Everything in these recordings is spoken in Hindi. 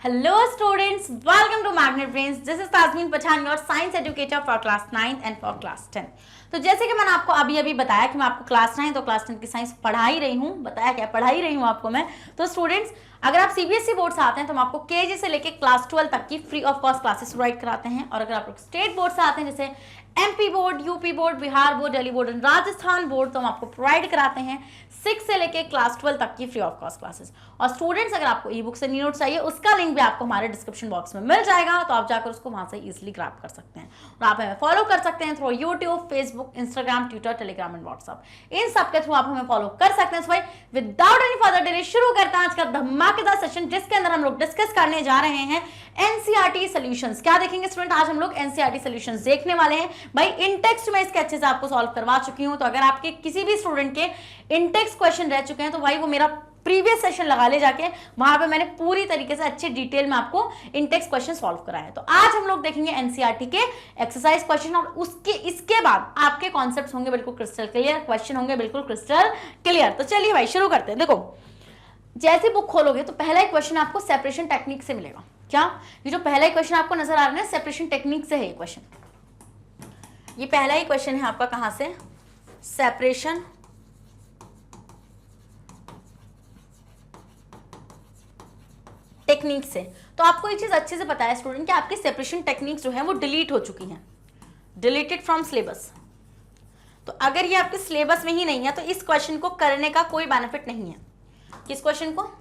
Hello students, welcome to Magnet Brains. This is Tasmin Pathan, your science educator for class 9 and for class 10. तो जैसे कि मैंने आपको अभी बताया कि मैं आपको क्लास 9 तो क्लास 10 की साइंस पढ़ा ही रही हूँ, बताया क्या पढ़ा ही रही हूँ आपको मैं। तो स्टूडेंट्स, अगर आप सीबीएसई बोर्ड से आते हैं तो हम आपको केजी से लेकर क्लास 12 तक की free of cost classes provide कराते हैं, और अगर आप लोग स्टेट बोर्ड से आते हैं जैसे MP board, UP board, Bihar board, Delhi board and Rajasthan board, तो हम आपको प्रोवाइड कराते हैं 6 से लेके क्लास 12 तक की फ्री ऑफ कॉस्ट क्लासेस। और स्टूडेंट्स, अगर आपको ई बुक से नोट चाहिए उसका लिंक भी आपको हमारे डिस्क्रिप्शन बॉक्स में मिल जाएगा, तो आप जाकर उसको वहां से इजीली ग्रैब कर सकते हैं। और आप हमें फॉलो कर सकते हैं through YouTube, Facebook, Instagram, Twitter, Telegram and WhatsApp. इन सब के थ्रू आप हमें फॉलो कर सकते हैं। विदाउट एनी फर्दर डिले शुरू करते हैं आज का धमाकेदार सेशन, जिसके अंदर हम लोग डिस्कस करने जा रहे हैं एनसीईआरटी सॉल्यूशंस। क्या देखेंगे स्टूडेंट? आज हम लोग एनसीईआरटी सॉल्यूशंस देखने वाले हैं। भाई इन टेक्स्ट में इसके अच्छे से आपको सॉल्व करवा चुकी हूं, तो अगर आपके किसी भी स्टूडेंट के इन टेक्स्ट क्वेश्चन रह चुके हैं तो भाई वो मेरा प्रीवियस सेशन लगा ले जाके, वहां पे मैंने पूरी तरीके से अच्छे डिटेल में आपको इन टेक्स्ट क्वेश्चन सॉल्व कराए। तो आज हम लोग देखेंगे एनसीईआरटी के एक्सरसाइज क्वेश्चन, और इसके बाद आपके कॉन्सेप्ट्स होंगे बिल्कुल क्रिस्टल क्लियर, क्वेश्चन होंगे बिल्कुल क्रिस्टल क्लियर। तो चलिए भाई शुरू करते हैं। देखो, जैसे बुक खोलोगे तो पहला ही क्वेश्चन आपको सेपरेशन टेक्निक से मिलेगा। क्या? ये जो पहला ही क्वेश्चन आपको नजर आ रहा है सेपरेशन टेक्निक से है ये क्वेश्चन। ये पहला ही क्वेश्चन है आपका, कहां से? सेपरेशन टेक्निक से। तो आपको ये चीज अच्छे से पता है स्टूडेंट कि आपकी सेपरेशन टेक्निक जो है वो डिलीट हो चुकी हैं, डिलीटेड फ्रॉम सिलेबस। तो अगर ये आपके सिलेबस में ही नहीं है तो इस क्वेश्चन को करने का कोई बेनिफिट नहीं है। किस क्वेश्चन को?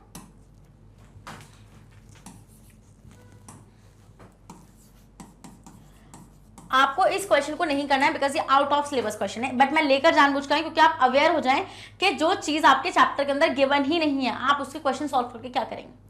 आपको इस क्वेश्चन को नहीं करना है बिकॉज ये आउट ऑफ सिलेबस क्वेश्चन है, बट मैं लेकर जानबूझकर क्योंकि आप अवेयर हो जाएं कि जो चीज आपके चैप्टर के अंदर गिवन ही नहीं है आप उसके क्वेश्चन सॉल्व करके क्या करेंगे।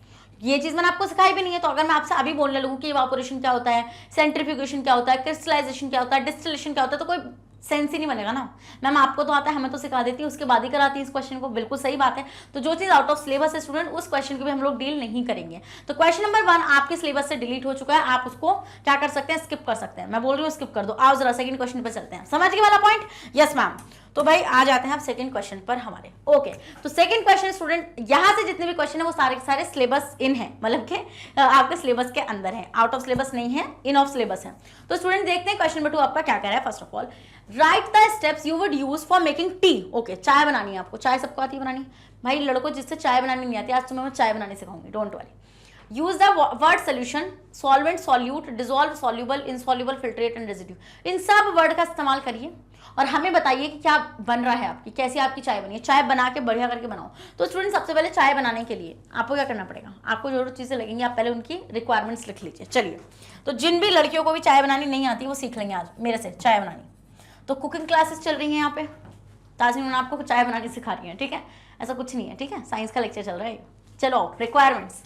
ये चीज मैंने आपको सिखाई भी नहीं है, तो अगर मैं आपसे अभी बोलने लगूं कि इवापोरेशन क्या होता है, सेंट्रीफ्यूगेशन क्या होता है, क्रिस्टलाइजेशन क्या होता है, डिस्टिलेशन क्या होता है, तो कोई सेंस ही नहीं बनेगा ना। मैम आपको तो आता है, हमें तो सिखा देती है, उसके बाद ही कराती है इस क्वेश्चन को। बिल्कुल सही बात है। तो जो चीज आउट ऑफ सिलेबस है स्टूडेंट, उस क्वेश्चन को भी हम लोग डील नहीं करेंगे। तो क्वेश्चन नंबर 1 आपके सिलेबस से डिलीट हो चुका है, आप उसको क्या कर सकते हैं? स्किप कर सकते हैं। मैं बोल रही हूँ स्किप कर दो। आओ जरा सेकंड क्वेश्चन पर चलते हैं। समझ गए वाला पॉइंट? Yes ma'am. तो भाई आ जाते हैं आप सेकंड क्वेश्चन पर हमारे। ओके, तो सेकंड क्वेश्चन स्टूडेंट, यहां से जितने भी क्वेश्चन है वो सारे के सारे सिलेबस इन है, मतलब कि आपके सिलेबस के अंदर है, आउट ऑफ सिलेबस नहीं है, इन ऑफ सिलेबस है। तो स्टूडेंट देखते हैं क्वेश्चन नंबर 2 आपका क्या कह रहा है। First of all, right the steps you would use for making tea. Okay, चाय बनानी है आपको। चाय सबको आती है बनानी? भाई लड़कों जिससे चाय बनानी नहीं आती, आज तुम्हें मैं चाय बनानी सिखाऊंगी, don't worry. Use the word solution, solvent, solute, dissolve, soluble, insoluble, filtrate and residue. इन सब वर्ड का इस्तेमाल करिए और हमें बताइए कि क्या बन रहा है आपकी, कैसी आपकी चाय बनी है। चाय बना के बढ़िया करके बनाओ। तो स्टूडेंट, सबसे पहले चाय बनाने के लिए आपको क्या करना पड़ेगा? आपको जो चीजें लगेंगी आप पहले उनकी रिक्वायरमेंट्स लिख लीजिए। चलिए, तो जिन भी लड़कियों को भी चाय बनानी नहीं आती वो सीख लेंगे आज मेरे से चाय बनानी। तो कुकिंग क्लासेस चल रही हैं यहाँ पे, ताज़मीन आपको चाय बनानी सिखा रही है, ठीक है? ऐसा कुछ नहीं है, ठीक है? साइंस का लेक्चर चल रहा है। चलो रिक्वायरमेंट्स,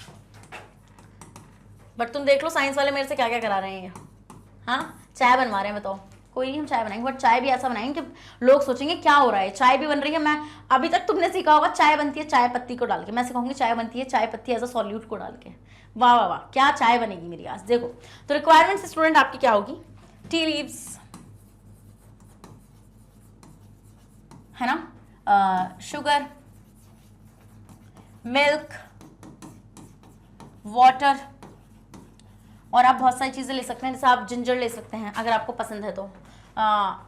बट तुम देख लो साइंस वाले मेरे से क्या क्या करा रहे हैं। हाँ, चाय बनवा रहे हैं, बताओ। कोई नहीं, हम चाय बनाएंगे, बट चाय भी ऐसा बनाएंगे कि लोग सोचेंगे क्या हो रहा है, चाय भी बन रही है। मैं अभी तक तुमने सीखा होगा चाय बनती है चाय पत्ती को डाल के, मैं सिखाऊंगी चाय बनती है चाय पत्ती एज अ सॉल्यूट को डाल के। वाह वाह वाह, क्या चाय बनेगी मेरी आज। देखो, तो रिक्वायरमेंट्स स्टूडेंट आपकी क्या होगी? टी लीव्स, है ना, शुगर, मिल्क, वाटर, और आप बहुत सारी चीज़ें ले सकते हैं। जैसे आप जिंजर ले सकते हैं अगर आपको पसंद है तो,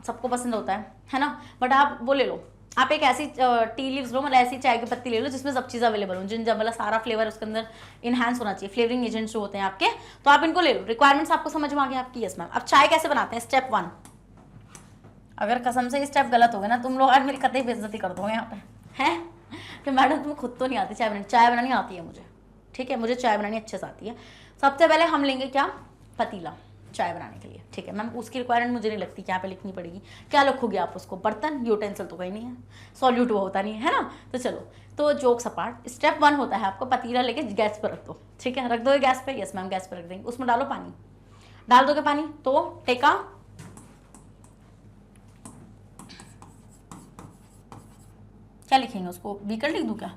सबको पसंद होता है ना, बट आप वो ले लो। आप एक ऐसी टी लीव्स लो, मतलब ऐसी चाय की पत्ती ले लो जिसमें सब चीज़ अवेलेबल हो, जिंजर मतलब सारा फ्लेवर उसके अंदर इनहांस होना चाहिए, फ्लेवरिंग एजेंट्स जो होते हैं आपके, तो आप इनको ले लो। रिक्वायरमेंट्स आपको समझ में आ गया आपकी? Yes ma'am. अब चाय कैसे बनाते हैं? स्टेप 1। अगर कसम से स्टेप गलत हो गया ना तुम लोग, आज मेरी कतई बेइज्जती कर दोगे यहाँ पे, हैं कि मैडम तुम्हें खुद तो नहीं आती चाय बनानी। चाय बनानी आती है मुझे, ठीक है? मुझे चाय बनानी अच्छे से आती है। सबसे पहले हम लेंगे क्या? पतीला चाय बनाने के लिए, ठीक है मैम? उसकी रिक्वायरमेंट मुझे नहीं लगती कि यहाँ पे लिखनी पड़ेगी। क्या लिखोगे आप उसको? बर्तन, यूटेंसिल तो कहीं नहीं है, सॉल्यूट वो होता नहीं है ना। तो चलो, तो जोक्स अपार्ट, स्टेप 1 होता है आपको पतीला लेके गैस पर रख दो, ठीक है? रख दो गैस पे? यस मैम, गैस पर रख देंगे। उसमें डालो पानी, डाल दोगे पानी तो टेका, क्या लिखेंगे उसको? बीकर लिख दूं क्या?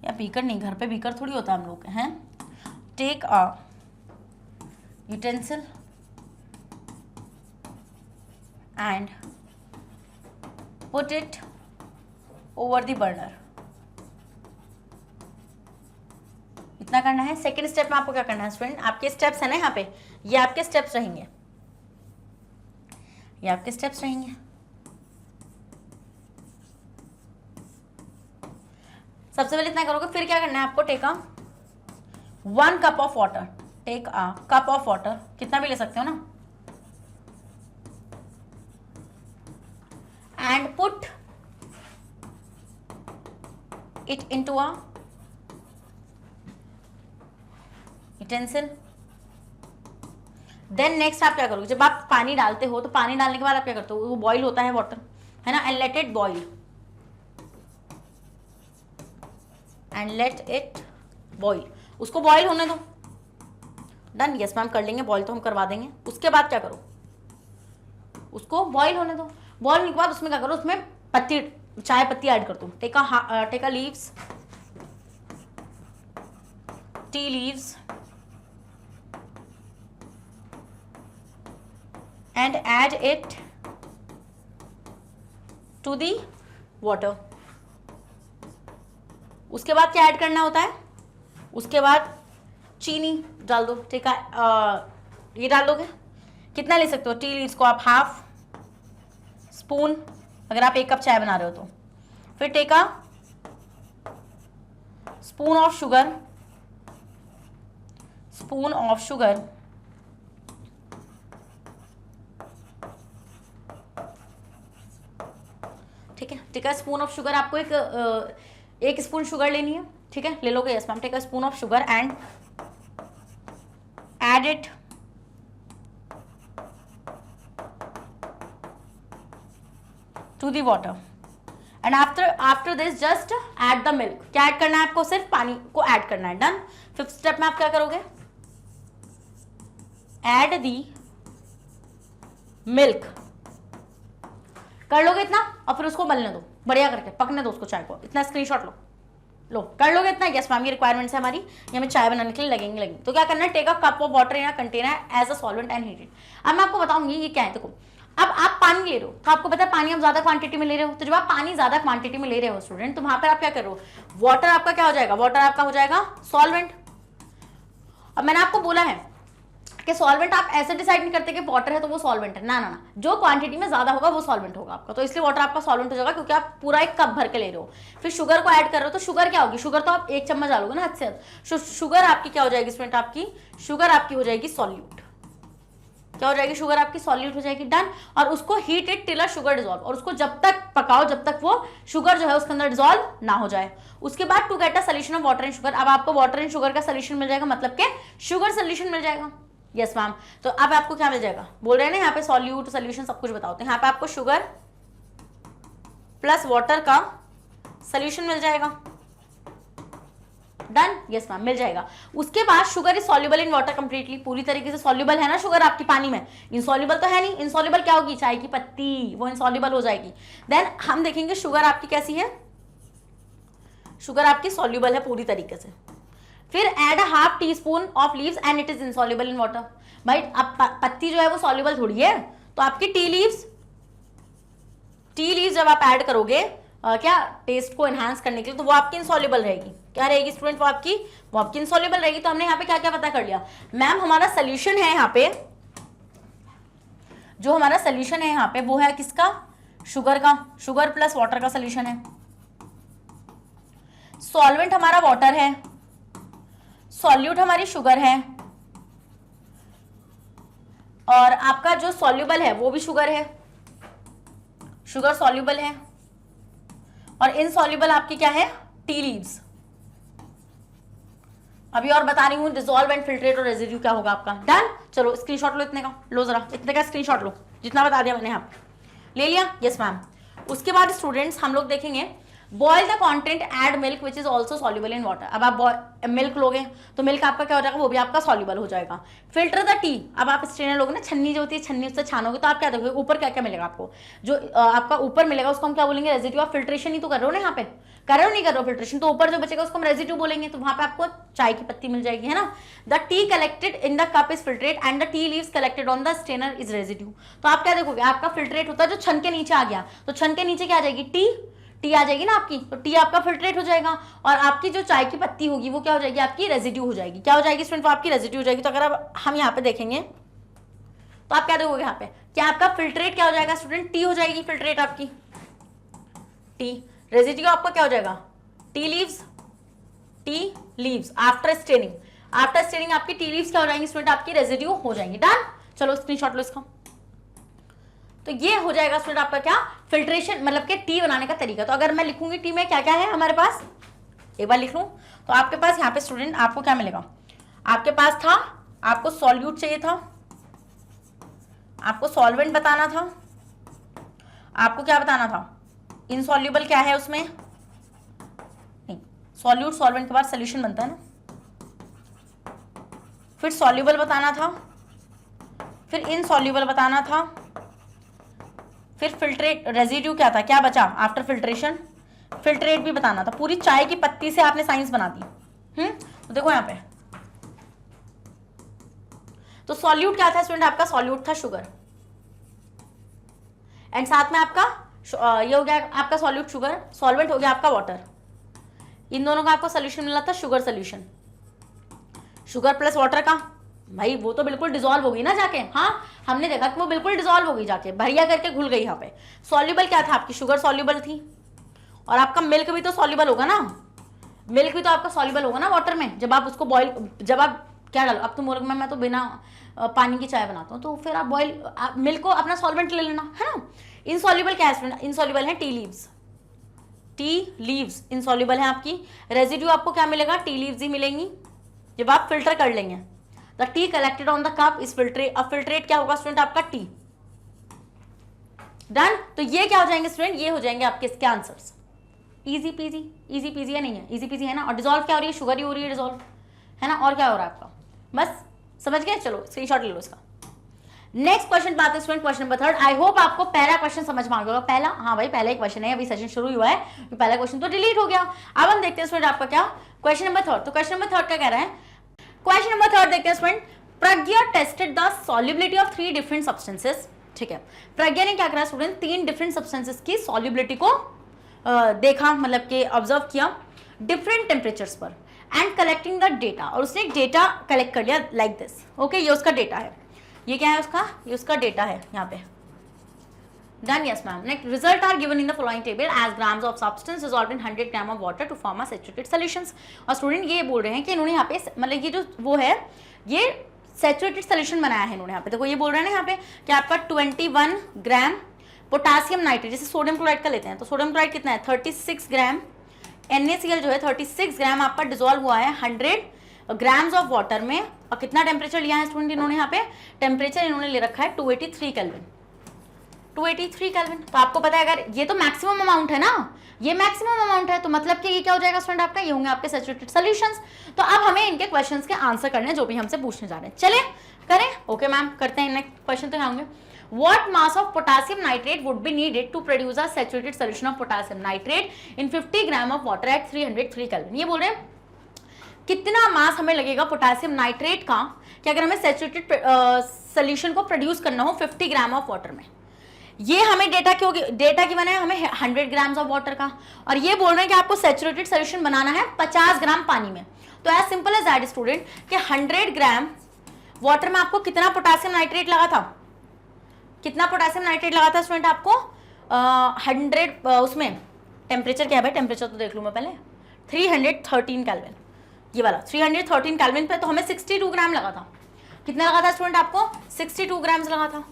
या बीकर नहीं, घर पे बीकर थोड़ी होता है हम लोग हैं। Take a utensil and put it over the burner. इतना करना है। सेकंड स्टेप में आपको क्या करना है स्टूडेंट, आपके स्टेप्स है ना यहाँ पे, ये आपके स्टेप्स रहेंगे, ये आपके स्टेप्स रहेंगे। सबसे पहले इतना करोगे, फिर क्या करना है आपको, take a 1 cup of water, take a cup of water, कितना भी ले सकते हो ना, and put it into a utensil. Then next आप क्या करोगे, जब आप पानी डालते हो तो पानी डालने के बाद आप क्या करते हो, वो बॉईल होता है वाटर, है ना, and let it boil, and let it boil, उसको बॉईल होने दो। डन, यस मैम, कर लेंगे बॉईल तो हम करवा देंगे। उसके बाद क्या करो, उसको बॉईल होने दो। बॉईल होने के बाद उसमें क्या करो, उसमें पत्ती, चाय पत्ती ऐड कर दो। Take a leaves, tea leaves, and add it to the water। उसके बाद क्या ऐड करना होता है, उसके बाद चीनी डाल दो। ठीक है, ये डाल दोगे, कितना ले सकते हो, टी लीव्स को आप हाफ स्पून, अगर आप 1 कप चाय बना रहे हो तो। फिर take a spoon of sugar, spoon of sugar, ठीक है, take a spoon of sugar, आपको एक स्पून शुगर लेनी है, ठीक है, ले लोगे, yes ma'am. Take a spoon of sugar and add it to the water, and after this just add the milk. क्या ऐड करना है आपको, सिर्फ पानी को ऐड करना है। डन। 5th स्टेप में आप क्या करोगे, ऐड दी मिल्क, कर लोगे इतना, और फिर उसको उबलने दो, बढ़िया करके पकने दो उसको, चाय को। इतना स्क्रीनशॉट लो, कर लोगे इतना, यस मैम, ये रिक्वायरमेंट्स है हमारी, ये हमें चाय बनाने के लिए लगेंगे। तो क्या करना है, take a cup of water in a container as a solvent and heat it. अब मैं आपको बताऊंगी ये क्या है। देखो, अब आप पानी ले रहे हो, तो आपको पता है पानी आप ज्यादा क्वांटिटी में ले रहे हो, तो जब आप पानी ज्यादा क्वांटिटी में ले रहे हो स्टूडेंट, तो वहां पर आप क्या कर रहे हो, वाटर आपका क्या हो जाएगा, वाटर आपका हो जाएगा सॉल्वेंट। अब मैंने आपको बोला है कि सॉल्वेंट आप ऐसे डिसाइड नहीं करते कि वाटर है तो वो सॉल्वेंट है, ना ना ना, जो क्वांटिटी में ज्यादा होगा वो सॉल्वेंट होगा आपका, तो इसलिए वाटर आपका सॉल्वेंट हो जाएगा, क्योंकि आप पूरा 1 कप भर के ले रहे हो। फिर शुगर को ऐड कर रहे हो, तो शुगर क्या होगी, शुगर तो आप 1 चम्मच डालोगे ना हद से हद। शुगर आपकी क्या हो जाएगी स्टूडेंट, आपकी शुगर आपकी हो जाएगी सॉल्यूट। क्या हो जाएगी, शुगर आपकी सॉल्यूट हो जाएगी। डन। और उसको heat it till sugar dissolve, और उसको जब तक पकाओ जब तक वो शुगर जो है उसके अंदर डिजॉल्व ना हो जाए। उसके बाद to get a solution of water and sugar, अब आपको वाटर एंड शुगर का सोल्यूशन मिल जाएगा, मतलब के शुगर सोल्यूशन मिल जाएगा। यस मैम, तो अब आपको क्या मिल जाएगा, बोल रहे हैं ना यहाँ पे सॉल्यूट सोल्यूशन सब कुछ बताओ, तो यहाँ पे आपको शुगर प्लस वाटर का सोल्यूशन मिल जाएगा। डन। यस मैम, मिल जाएगा। उसके बाद sugar is soluble in water completely, पूरी तरीके से सॉल्युबल है ना शुगर आपकी पानी में, इनसॉल्युबल तो है नहीं। इनसॉल्युबल क्या होगी, चाय की पत्ती, वो इनसॉल्युबल हो जाएगी। देन हम देखेंगे शुगर आपकी कैसी है, शुगर आपकी सॉल्युबल है पूरी तरीके से। फिर add a half tea spoon of leaves and it is insoluble in water. भाई अब पत्ती जो है वो सॉल्युबल थोड़ी है, तो आपकी टी लीव्स जब आप ऐड करोगे क्या टेस्ट को एनहांस करने के लिए, तो वो आपकी इनसॉल्युबल रहेगी। क्या रहेगी स्टूडेंट, वो आपकी इनसॉल्युबल रहेगी। तो हमने यहाँ पे क्या क्या पता कर लिया, मैम हमारा सोल्यूशन है यहाँ पे, जो हमारा सोल्यूशन है यहाँ पे वो है किसका, शुगर का, शुगर प्लस वाटर का सोल्यूशन है। सॉल्वेंट हमारा वाटर है, सॉल्यूट हमारी शुगर है, और आपका जो सॉल्युबल है वो भी शुगर है, शुगर सॉल्युबल है, और इनसॉल्युबल आपकी क्या है, टी लीव्स। अभी और बता रही हूं, डिसॉल्व एंड फिल्ट्रेट और रेजिड्यू क्या होगा आपका। डन। चलो स्क्रीनशॉट लो इतने का, लो जरा इतने का स्क्रीनशॉट लो, जितना बता दिया मैंने यहाँ ले लिया। Yes ma'am. उसके बाद स्टूडेंट्स हम लोग देखेंगे boil the content add milk which is also soluble in water. अब आप मिल्क लोगे तो मिल्क आपका क्या हो जाएगा, वो भी आपका सॉल्युबल हो जाएगा। फिल्टर द टी, अब आप स्ट्रेनर लोगे ना, छन्नी जो होती है, छन्नी उससे छानोगे तो आप क्या देखोगे, ऊपर क्या क्या मिलेगा आपको, जो आपका ऊपर मिलेगा उसको हम क्या बोलेंगे, रेजिड्यू। आप फिल्ट्रेशन ही तो कर रहे हो ना यहाँ पे, कर रहे हो नहीं कर रहे हो फिल्ट्रेशन, तो ऊपर जो बचेगा उसको हम रेजिड्यू बोलेंगे, तो वहां पे आपको चाय की पत्ती मिल जाएगी, है ना। The T collected in the cup is filtrate and the tea leaves collected on the strainer is residue. तो आप क्या देखोगे, आपका फिल्ट्रेट होता है जो छन के नीचे आ गया, तो छन के नीचे क्या आ जाएगी, टी, टी आ जाएगी ना आपकी, तो टी आपका फिल्ट्रेट हो जाएगा और आपकी जो चाय की पत्ती होगी वो क्या हो जाएगी, आपकी रेजिड्यू हो जाएगी। क्या हो जाएगी स्टूडेंट, वो आपकी रेजिड्यू हो जाएगी। तो अगर अब हम यहाँ पे देखेंगे तो आप क्या देखोगे यहाँ पे, क्या आपका फिल्ट्रेट क्या हो जाएगा स्टूडेंट, टी हो जाएगी फिल्ट्रेट आपकी, टी। रेजिड्यू आपका क्या हो जाएगा, tea leaves after staining. After staining आपकी टी लीव्स क्या हो जाएंगी स्टूडेंट, आपकी रेजिड्यू हो जाएंगी। डन, चलो स्क्रीनशॉट लो इसका। तो ये हो जाएगा स्टूडेंट आपका क्या, फिल्ट्रेशन मतलब कि टी बनाने का तरीका। तो अगर मैं लिखूंगी टी में क्या क्या है हमारे पास, एक बार लिख लूं तो आपके पास यहाँ पे स्टूडेंट आपको क्या मिलेगा, आपके पास था, आपको सॉल्यूट चाहिए था, आपको सॉल्वेंट बताना था, आपको क्या बताना था, इनसॉल्युबल क्या है उसमें, नहीं सॉल्यूट सॉल्वेंट के बाद सोल्यूशन बनता है ना, फिर सॉल्युबल बताना था, फिर इनसॉल्युबल बताना था, फिर फिल्ट्रेट रेजिड्यू क्या था, क्या बचा आफ्टर फिल्ट्रेशन, फिल्ट्रेट भी बताना था। पूरी चाय की पत्ती से आपने साइंस बना दी। तो देखो यहां पे, तो सॉल्यूट क्या था स्टूडेंट, आपका सॉल्यूट था शुगर, एंड साथ में आपका ये हो गया आपका सॉल्यूट शुगर, सॉल्वेंट हो गया आपका वाटर। इन दोनों का आपको सोल्यूशन मिला था sugar solution, sugar plus water का, भाई वो तो बिल्कुल डिसॉल्व होगी ना जाके, हाँ हमने देखा कि वो बिल्कुल डिसॉल्व होगी जाके, भरिया करके घुल गई यहाँ पे। सॉल्युबल क्या था, आपकी शुगर सॉल्युबल थी, और आपका मिल्क भी तो सॉल्युबल होगा ना, मिल्क भी तो आपका सॉल्युबल होगा ना वाटर में, जब आप उसको बॉईल, जब आप क्या डालो, अब तो मुर्ग में मैं तो बिना पानी की चाय बनाता हूँ, तो फिर आप बॉईल मिल्क को अपना सॉल्वेंट ले लेना है ना। इनसॉल्युबल क्या है, इनसॉल्युबल है टी लीव्स इनसॉल्युबल है आपकी। रेजिड्यू आपको क्या मिलेगा, टी लीव्स ही मिलेंगी जब आप फिल्टर कर लेंगे। The T collected on the cup is filtrate, अब फिल्ट्रेट क्या होगा स्टूडेंट आपका टी। डन, तो ये क्या हो जाएंगे स्टूडेंट, ये हो जाएंगे आपके इसके आंसर्स। इजी पीजी है, नहीं है इजी पीजी है ना। और डिसॉल्व क्या हो रही है, शुगर ही हो रही है डिसॉल्व, है ना। और क्या हो रहा है आपका, बस समझ गए, चलो स्क्रीनशॉट ले लो इसका। नेक्स्ट क्वेश्चन बात है student, question number 3। I hope आपको पहला क्वेश्चन समझ में आ गया होगा। पहला, हाँ भाई पहला ही क्वेश्चन है, अभी सेशन शुरू हुआ है, तो पहला क्वेश्चन तो डिलीट हो गया। अब हम देखते हैं स्टूडेंट आपका क्या क्वेश्चन नंबर 3। तो क्वेश्चन नंबर 3 क्या कह रहा है, क्वेश्चन नंबर 3 देखते हैं student. Pragya tested the solubility of 3 different substances. ठीक है, प्रज्ञा ने क्या करा स्टूडेंट, 3 डिफरेंट सब्सटेंसेस की सॉल्युबिलिटी को देखा, मतलब कि ऑब्जर्व किया डिफरेंट टेम्परेचर्स पर, एंड कलेक्टिंग द डेटा, और उसने डेटा कलेक्ट कर लिया लाइक दिस। ओके, ये उसका डेटा है, ये क्या है उसका, ये उसका डेटा है यहाँ पे। Done, yes ma'am. Next, result are given in the following table as grams of substance dissolved in 100 gram of water to form a saturated solutions. और स्टूडेंट ये बोल रहे हैं कि इन्होंने यहाँ पे मतलब ये जो वो है, ये सैचुरेटेड सोल्यूशन बनाया है इन्होंने यहाँ पे। देखो ये बोल रहे हैं ना यहाँ पे कि आपका 21 ग्राम पोटासियम नाइट्रेट, जैसे सोडियम क्लोराइड का लेते हैं, तो सोडियम क्लोराइड कितना है 36 ग्राम, NaCl जो है 36 ग्राम आपका डिसॉल्व हुआ है 100 ग्राम्स ऑफ वाटर में। और कितना टेम्परेचर लिया है स्टूडेंट इन्होंने यहाँ पे, टेम्परेचर इन्होंने ले रखा है 283 केल्विन, 283 केल्विन। तो आपको पता है अगर ये तो मैक्सिमम अमाउंट है ना, ये मैक्सिमम अमाउंट है, तो मतलब कि ये क्या हो जाएगा स्टूडेंट आपका, ये होंगे आपके सैचुरेटेड सॉल्यूशंस। तो अब हमें इनके क्वेश्चंस के आंसर करने जो भी हमसे पूछने जा रहे हैं, चले करें। ओके मैम, करते हैं। नेक्स्ट क्वेश्चन तो क्या होंगे, what mass of potassium nitrate would be needed to produce a saturated solution of potassium nitrate in 50 gram of water at 303 Kelvin। ये बोल रहे हैं कितना मास हमें लगेगा पोटेशियम नाइट्रेट का कि अगर हमें सैचुरेटेड सोल्यूशन को प्रोड्यूस करना हो 50 ग्राम ऑफ वाटर में। ये हमें डेटा क्यों, डेटा की बनाया हमें 100 ग्राम्स ऑफ वाटर का, और ये बोल रहे हैं कि आपको सैचुरेटेड सोल्यूशन बनाना है 50 ग्राम पानी में। तो as simple as that student कि 100 ग्राम वाटर में आपको कितना पोटेशियम नाइट्रेट लगा था, कितना पोटेशियम नाइट्रेट लगा था स्टूडेंट आपको 100 उसमें टेम्परेचर क्या है भाई, टेम्परेचर तो देख लूँ मैं पहले, 313 केल्विन, ये वाला 313 केल्विन पे, तो हमें 62 ग्राम लगा था। कितना लगा था स्टूडेंट आपको, 62 ग्राम्स लगा था।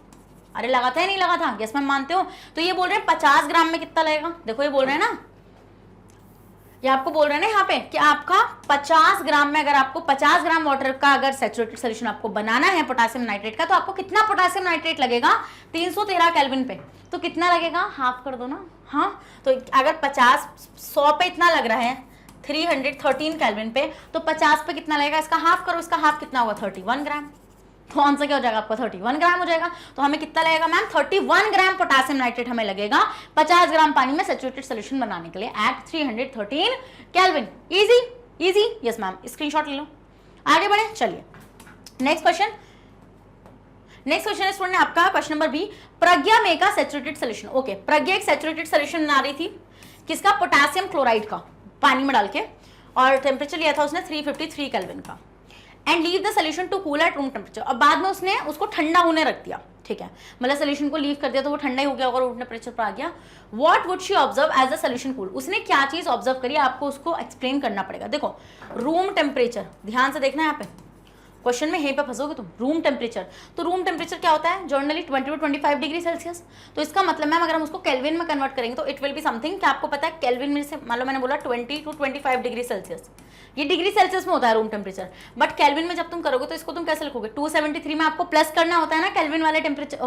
अरे लगा था या नहीं लगा था, यस मैम मानते हो। तो ये बोल रहे हैं 50 ग्राम में कितना लगेगा, देखो ये बोल रहे हैं ना, ये आपको बोल रहे हैं ना यहाँ पे कि आपका 50 ग्राम में, अगर आपको 50 ग्राम वाटर का अगर सैचुरेटेड सोल्यूशन आपको बनाना है पोटेशियम नाइट्रेट का, तो आपको कितना पोटेशियम नाइट्रेट लगेगा 313 केल्विन पे। तो कितना लगेगा, हाफ कर दो ना। हाँ, तो अगर 100 पे इतना लग रहा है 313 केल्विन पे, तो 50 पे कितना लगेगा, इसका हाफ करो, इसका हाफ कितना होगा 31 ग्राम। तो आंसर क्या हो जाएगा आपका 31 ग्राम हो जाएगा। तो हमें कितना लगेगा मैम, 31 ग्राम पोटेशियम नाइट्रेट हमें लगेगा 50 ग्राम पानी में सैचुरेटेड सोल्यूशन बनाने के लिए at 313 kelvin. Easy easy, yes ma'am, screenshot ले लो। आगे बढ़े, चलिए नेक्स्ट क्वेश्चन। नेक्स्ट क्वेश्चन है स्टूडेंट आपका question number B, Pragya make a saturated solution. Okay, Pragya एक सैचुरेटेड सोल्यूशन बना रही थी, किसका, पोटेशियम क्लोराइड का, पानी में डाल के, और टेम्परेचर लिया था उसने 353 केल्विन का, and leave the solution to cool at room temperature. और बाद में उसने उसको ठंडा होने रख दिया, ठीक है, मतलब सोल्यूशन को लीव कर दिया तो वो ठंडा ही हो गया और रूम टेम्परेचर पर आ गया। What would she observe as the solution cool, उसने क्या चीज ऑब्जर्व करी, आपको उसको एक्सप्लेन करना पड़ेगा। देखो रूम टेम्परेचर, ध्यान से देखना यहाँ पे, क्वेश्चन में यहीं पे फंसोगे तुम। रूम टेम्परेचर, तो रूम टेम्परेचर क्या होता है, जर्नली 20 to 25 डिग्री सेल्सियस। तो इसका मतलब मैम अगर हम उसको केल्विन में कन्वर्ट करेंगे तो इट विल बी समथिंग, क्या आपको पता है केल्विन में से, मान लो मैंने बोला 20 to 25 डिग्री सेल्सियस, ये डिग्री सेल्सियस में होता है रूम टेम्परेचर, बट केल्विन में जब तुम करोगे तो इसको तुम कैसे लिखोगे, 273 में आपको प्लस करना होता है ना केल्विन वाले टेम्परेचर,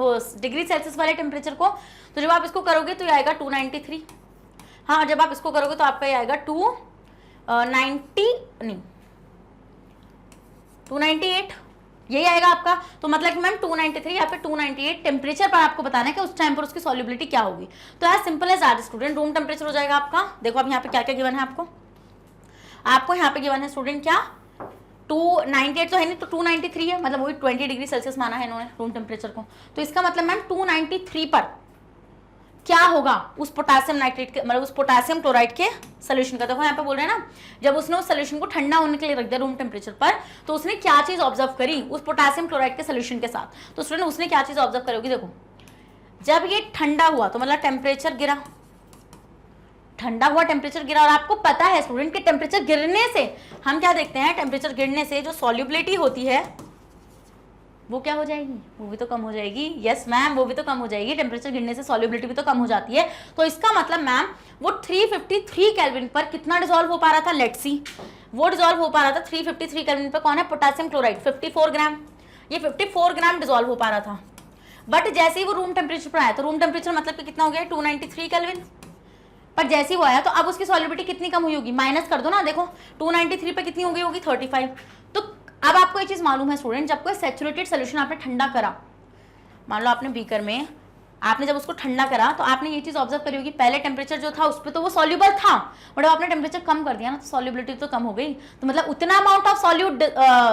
डिग्री सेल्सियस वाले टेम्परेचर को। तो जब आप इसको करोगे तो ये आएगा 293, हाँ, जब आप इसको करोगे तो आपका ये आएगा 298, यही आएगा आपका। तो मतलब कि मैम 293 या फिर 298 टेम्परेचर पर आपको बताना है कि उस टाइम पर उसकी सॉल्युबिलिटी क्या होगी। तो as simple as that student, room temperature हो जाएगा आपका, देखो अब यहाँ पे क्या क्या गिवन है आपको यहाँ पे गिवन है स्टूडेंट क्या, 298 तो है नहीं, तो 293 है, मतलब वही 20 डिग्री सेल्सियस माना है इन्होंने रूम टेम्परेचर को। तो इसका मतलब मैम 293 पर क्या होगा उस पोटेशियम नाइट्रेट के, मतलब उस पोटेशियम क्लोराइड के सोल्यूशन का। देखो यहाँ पे बोल रहे हैं ना, जब उसने उस सोल्यूशन को ठंडा होने के लिए रख दिया रूम टेम्परेचर पर, तो उसने क्या चीज ऑब्जर्व करी उस पोटेशियम क्लोराइड के सोल्यूशन के साथ। तो स्टूडेंट उसने क्या चीज ऑब्जर्व करी होगी, देखो जब ये ठंडा हुआ तो मतलब टेम्परेचर गिरा, ठंडा हुआ टेम्परेचर गिरा, और आपको पता है स्टूडेंट कि टेम्परेचर गिरने से हम क्या देखते हैं, टेम्परेचर गिरने से जो सॉल्युबिलिटी होती है वो क्या हो जाएगी, वो भी तो कम हो जाएगी। यस मैम, वो भी तो कम हो जाएगी, टेम्परेचर गिरने से सॉल्युबिलिटी भी तो कम हो जाती है। तो इसका मतलब मैम वो 353 केल्विन पर कितना डिसॉल्व हो पा रहा था, लेट्स सी, वो डिसॉल्व हो पा रहा था 353 केल्विन पर, कौन है, पोटेशियम क्लोराइड, 54 ग्राम, ये 54 ग्राम डिसॉल्व हो पा रहा था। बट जैसे ही वो रूम टेम्परेचर पर आया, तो रूम टेम्परेचर मतलब कि कितना हो गया, 293 केल्विन पर जैसे ही वो आया तो अब उसकी सॉल्युबिलिटी कितनी कम हुई होगी, माइनस कर दो ना, देखो 293 पे कितनी हो गई होगी, 35। तो अब आपको ये चीज मालूम है स्टूडेंट, जब कोई सैचुरेटेड सोल्यूशन आपने ठंडा करा, मान लो आपने बीकर में आपने जब उसको ठंडा करा, तो आपने ये चीज ऑब्जर्व करी होगी, पहले टेम्परेचर जो था उस पर तो वो सॉल्युबल था, बट आपने टेम्परेचर कम कर दिया ना, तो सॉल्युबिलिटी तो कम हो गई। तो मतलब उतना अमाउंट ऑफ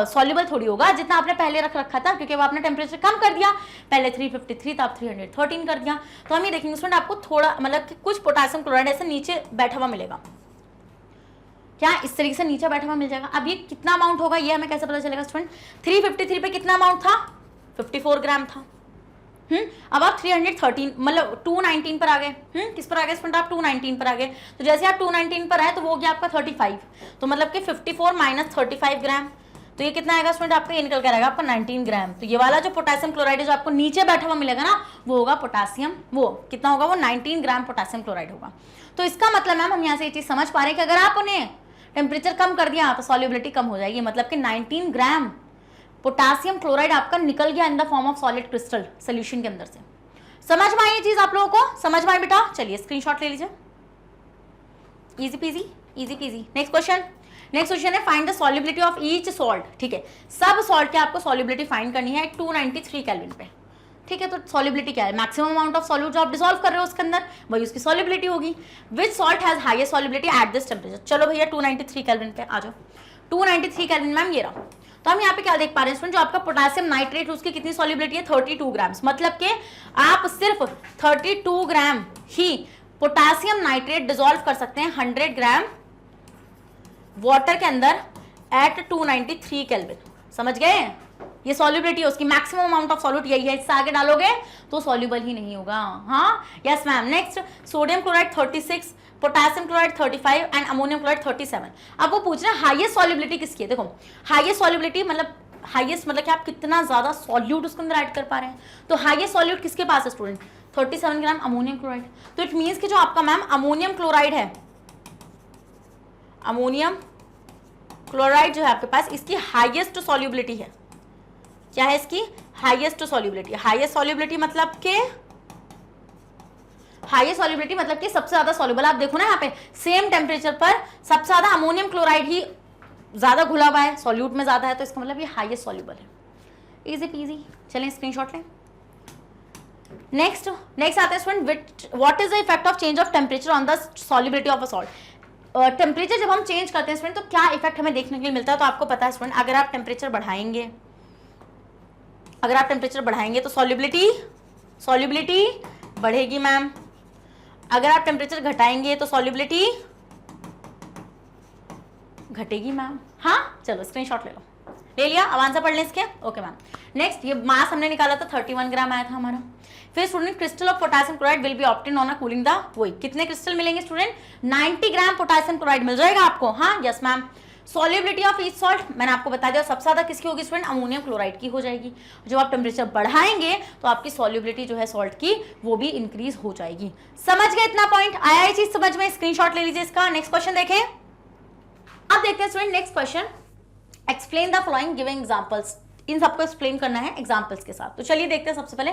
सॉल्युबल थोड़ी होगा जितना आपने पहले रख रखा था, क्योंकि वो आपने टेम्परेचर कम कर दिया, पहले 353 था, आप 313 कर दिया। तो हम ये देखेंगे स्टूडेंट, आपको थोड़ा मतलब कि कुछ पोटेशियम क्लोराइड ऐसे नीचे बैठा हुआ मिलेगा, क्या इस तरीके से नीचे बैठा हुआ मिल जाएगा। अब ये कितना अमाउंट होगा ये हमें कैसे पता चलेगा स्टूडेंट, 353 पे कितना अमाउंट था, 54 ग्राम था। अब आप 313 मतलब 219 पर आ गए, किस पर आ गए स्टूडेंट, आप 219 पर आ गए। तो जैसे आप 219 पर आए तो वो हो गया आपका 35, तो मतलब कि 54 माइनस 35 ग्राम, तो ये कितना आएगा स्टूडेंट, आपका ये निकल कर आएगा आपका 19 ग्राम। तो ये वाला जो पोटेशियम क्लोराइड है जो आपको नीचे बैठा हुआ मिलेगा ना, वो होगा पोटेशियम, वो कितना होगा, वो 19 ग्राम पोटेशियम क्लोराइड होगा। तो इसका मतलब मैम हम यहाँ से ये चीज समझ पा रहे हैं कि अगर आपने टेम्परेचर कम कर दिया तो सॉल्युबिलिटी कम हो जाएगी, मतलब कि 19 ग्राम पोटेशियम क्लोराइड आपका निकल गया in the form of solid crystal solution के अंदर से। समझ में आई ये चीज आप लोगों को, समझ में आई बेटा, चलिए स्क्रीनशॉट ले लीजिए, easy peasy easy peasy. Next question है find the solubility of each salt, ठीक है, सब सॉल्ट के आपको सॉल्युबिलिटी फाइंड करनी है 293 केल्विन पे, ठीक है। तो सॉल्युबिलिटी क्या है, मैक्सिमम अमाउंट ऑफ सॉल्यूट जो आप डिसॉल्व कर रहे हो उसके अंदर, वही उसकी सॉल्युबिलिटी होगी। Which salt has highest solubility at this temperature, चलो भैया 293 केल्विन पे आ जाओ, 293 केल्विन मैम ये रहा। तो हम यहाँ पे क्या देख पा रहे हैं स्टूडेंट, जो आपका पोटेशियम नाइट्रेट उसकी कितनी सॉल्युबिलिटी है, 32 ग्राम, मतलब कि आप सिर्फ 32 ग्राम ही पोटेशियम नाइट्रेट डिसॉल्व कर सकते हैं 100 ग्राम वाटर के अंदर एट 293 केल्विन, समझ गए। ये सॉल्युबिलिटी है उसकी, मैक्सिमम अमाउंट ऑफ सॉल्यूट यही है, इससे आगे डालोगे तो सॉल्युबल ही नहीं होगा। हाँ yes ma'am. Next sodium chloride 36, potassium chloride 35 and ammonium chloride 37। अब वो पूछ रहे हैं हाईएस्ट सॉल्युबिलिटी किसकी है, देखो हाईएस्ट सॉल्युबिलिटी मतलब हाईएस्ट मतलब कि आप कितना ज्यादा सॉल्यूट उसके अंदर ऐड कर पा रहे हैं। तो हाईएस्ट सॉल्यूट किसके पास है स्टूडेंट, 37 ग्राम अमोनियम क्लोराइड। तो इट मीन्स कि जो आपका मैम अमोनियम क्लोराइड है, अमोनियम क्लोराइड जो है आपके पास, इसकी हाईएस्ट सॉल्युबिलिटी है, क्या है इसकी हाईएस्ट सॉल्युबिलिटी। हाईएस्ट सॉल्युबिलिटी मतलब के हाईएस्ट सॉल्युबिलिटी मतलब कि सबसे ज्यादा सॉल्युबल। आप देखो ना यहाँ पे सेम टेम्परेचर पर सबसे ज्यादा अमोनियम क्लोराइड ही ज्यादा घुला हुआ है, सॉल्यूट में ज्यादा है, तो इसका मतलब ये हाईएस्ट सॉल्युबल है। इजी पीजी, चलें स्क्रीनशॉट लें। नेक्स्ट आते हैं student, what is the effect of change of temperature on the solubility of a salt. Temperature जब हम चेंज करते हैं स्टूडेंट तो क्या इफेक्ट हमें देखने के लिए मिलता है। तो आपको पता है स्टूडेंट, अगर आप टेम्परेचर बढ़ाएंगे, तो सॉल्युबिलिटी बढ़ेगी मैम। अगर आप टेम्परेचर घटाएंगे तो सॉल्युबिलिटी घटेगी मैम। हाँ चलो स्क्रीनशॉट ले लो, ले लिया। अब आंसर पढ़ लें इसके। Okay ma'am. नेक्स्ट ये मास हमने निकाला था 31 ग्राम आया था हमारा। फिर student crystal of potassium chloride will be obtain on a cooling the, वही कितने क्रिस्टल मिलेंगे स्टूडेंट, 90 ग्राम पोटेशियम क्लोराइड मिल जाएगा आपको। हाँ yes ma'am. Solubility of each salt मैंने आपको बता दिया, सबसे ज्यादा किसकी होगी स्टूडेंट, अमोनियम क्लोराइड की हो जाएगी। जब आप टेम्परेचर बढ़ाएंगे तो आपकी सॉल्युबिलिटी जो है सॉल्ट की वो भी इंक्रीज हो जाएगी। समझ गए इतना पॉइंट, आया ये चीज समझ में, स्क्रीनशॉट ले लीजिए इसका। नेक्स्ट क्वेश्चन देखें। अब देखते हैं student next question, explain the following giving examples. इन सबको एक्सप्लेन करना है एग्जांपल्स के साथ। तो चलिए देखते हैं सबसे पहले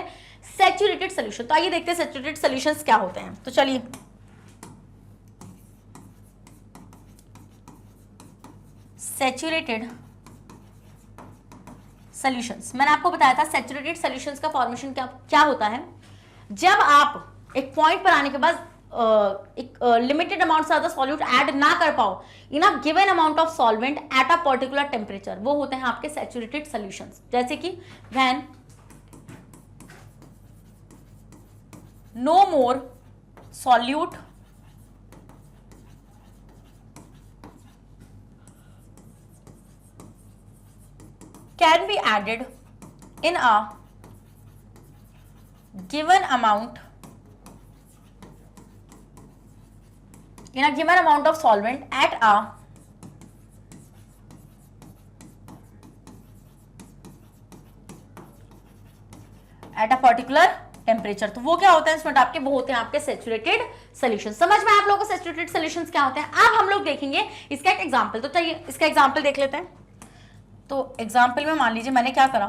सैचुरेटेड सॉल्यूशन। तो आइए देखते हैं सैचुरेटेड सॉल्यूशंस क्या होते हैं। तो चलिए सैचुरेटेड सॉल्यूशंस, मैंने आपको बताया था सैचुरेटेड सॉल्यूशंस का फॉर्मेशन क्या होता है। जब आप एक पॉइंट पर आने के बाद एक लिमिटेड अमाउंट से ज्यादा सॉल्यूट ऐड ना कर पाओ in a given amount of solvent at a particular temperature, वो होते हैं आपके सैचुरेटेड सॉल्यूशंस। जैसे कि when no more solute can be added in a given amount of solvent at a particular temperature. तो वो क्या होता है इसमें आपके, वो होते हैं आपके सैचुरेटेड सॉल्यूशन। समझ में आप लोगों को सैचुरेटेड सॉल्यूशंस क्या होते हैं। अब हम लोग देखेंगे इसका एक एग्जांपल। तो चलिए इसका एग्जांपल देख लेते हैं। तो एग्जाम्पल में मान लीजिए मैंने क्या करा,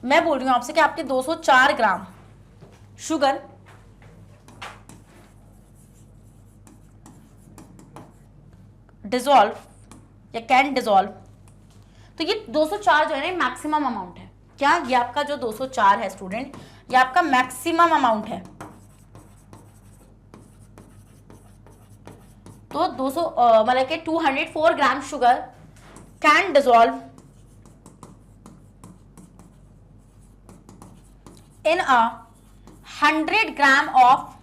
मैं बोल रही हूं आपसे कि आपके 204 ग्राम शुगर डिजोल्व या कैन डिजोल्व। तो ये 204 जो है ना मैक्सिमम अमाउंट है। क्या ये आपका जो 204 है स्टूडेंट, ये आपका मैक्सिमम अमाउंट है। तो 200 मतलब कि 204 gram sugar can dissolve in a 100 gram of,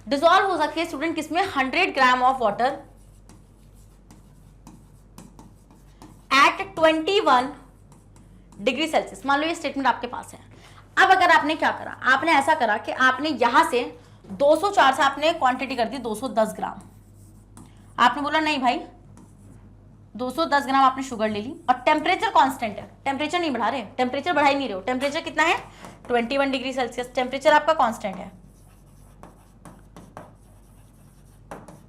dissolve हो सकती है स्टूडेंट किसमें, 100 gram of water at 21 degree Celsius. मान लो ये स्टेटमेंट आपके पास है। अब अगर आपने क्या करा, आपने ऐसा करा कि आपने यहां से 204 से आपने क्वांटिटी कर दी 210 ग्राम। आपने बोला नहीं भाई 210 ग्राम आपने शुगर ले ली और टेम्परेचर कांस्टेंट है, टेम्परेचर नहीं बढ़ा रहे, टेम्परेचर बढ़ा ही नहीं रहे हो। टेम्परेचर कितना है 21 डिग्री सेल्सियस, टेम्परेचर आपका कांस्टेंट है।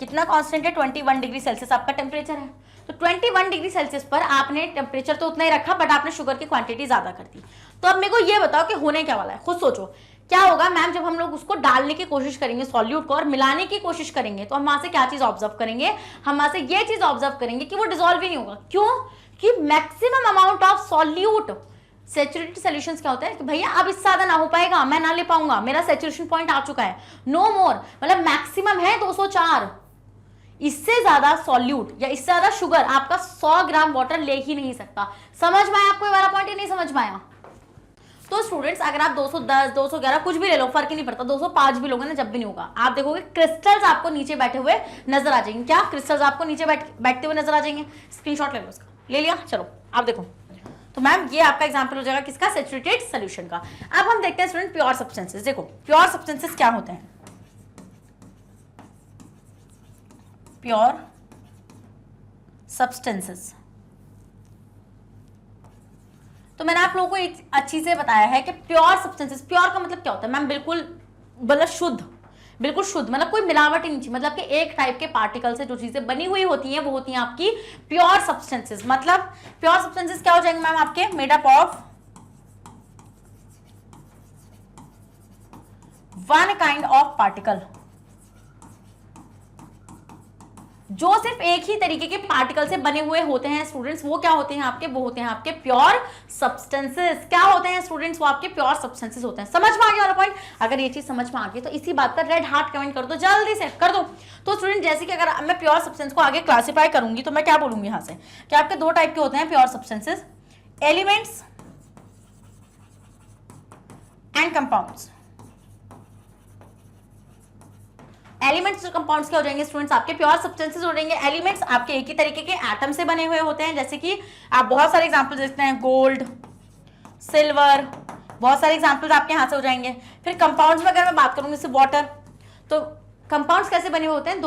कितना कांस्टेंट है, 21 डिग्री सेल्सियस आपका टेम्परेचर है। तो 21 डिग्री सेल्सियस पर आपने टेम्परेचर तो उतना ही रखा बट आपने शुगर की क्वांटिटी ज्यादा कर दी। तो अब मेरे को ये बताओ कि होने क्या वाला है, खुद सोचो क्या होगा मैम। जब हम लोग उसको डालने की कोशिश करेंगे सॉल्यूट को और मिलाने की कोशिश करेंगे तो हम वहां से क्या चीज ऑब्जर्व करेंगे, हम वहां से ये चीज ऑब्जर्व करेंगे कि वो डिसॉल्व ही नहीं होगा। क्यों कि maximum amount of solute, saturated solutions क्या होता है कि भैया अब इससे ज्यादा ना हो पाएगा, मैं ना ले पाऊंगा, मेरा सैचुरेशन पॉइंट आ चुका है, नो मोर, मतलब मैक्सिमम है 204, इससे ज्यादा सॉल्यूट या इससे ज्यादा शुगर आपका 100 ग्राम वाटर ले ही नहीं सकता। समझ में आया आपको ये वाला पॉइंट, नहीं समझ में आया? तो स्टूडेंट्स अगर आप 210 211 कुछ भी ले लो फर्क ही नहीं पड़ता, 205 भी लोगे ना जब भी नहीं होगा, आप देखोगे क्रिस्टल्स आपको नीचे बैठे हुए नजर आ जाएंगे। क्या क्रिस्टल्स आपको नीचे बैठते हुए नजर आ जाएंगे? स्क्रीनशॉट ले लो इसका, ले लिया, चलो आप देखो। तो मैम ये आपका एग्जांपल हो जाएगा किसका, सैचुरेटेड सॉल्यूशन का। अब हम देखते हैं स्टूडेंट प्योर सब्सटेंसेस। देखो प्योर सब्सटेंसेस क्या होते हैं, प्योर सब्सटेंसेस। तो मैंने आप लोगों को एक अच्छी से बताया है कि प्योर सब्सटेंसेस, प्योर का मतलब क्या होता है मैम, बिल्कुल मतलब शुद्ध, बिल्कुल शुद्ध, मतलब कोई मिलावट ही नहीं, मतलब कि एक टाइप के पार्टिकल से जो चीजें बनी हुई होती हैं वो होती हैं आपकी प्योर सब्सटेंसेस। मतलब प्योर सब्सटेंसेस क्या हो जाएंगे मैम आपके, made up of one kind of particle, जो सिर्फ एक ही तरीके के पार्टिकल से बने हुए होते हैं स्टूडेंट्स, वो क्या होते हैं आपके, वो होते हैं आपके प्योर सब्सटेंसेस। क्या होते हैं स्टूडेंट्स, वो आपके प्योर सब्सटेंसेस होते हैं। समझ में आ गया वाला पॉइंट? अगर ये चीज समझ में आ गई तो इसी बात पर रेड हार्ट कमेंट कर दो, जल्दी से कर दो। तो स्टूडेंट जैसे कि अगर मैं प्योर सब्सटेंस को आगे क्लासीफाई करूंगी तो मैं क्या बोलूंगी यहां से कि आपके दो टाइप के होते हैं pure substances, elements and compounds. Elements और कंपाउंड्स क्या हो जाएंगे स्टूडेंट्स, आपके प्योर सब्सटेंसेस हो जाएंगे। एलिमेंट्स आपके एक ही तरीके के एटम से बने हुए होते हैं, जैसे कि आप बहुत सारे एग्जांपल देखते हैं, गोल्ड, सिल्वर, बहुत सारे एग्जांपल्स आपके यहाँ से हो जाएंगे। फिर कंपाउंड्स में अगर मैं बात करूंगी जैसे वाटर, तो कंपाउंड्स कैसे बने हुए होते हैं,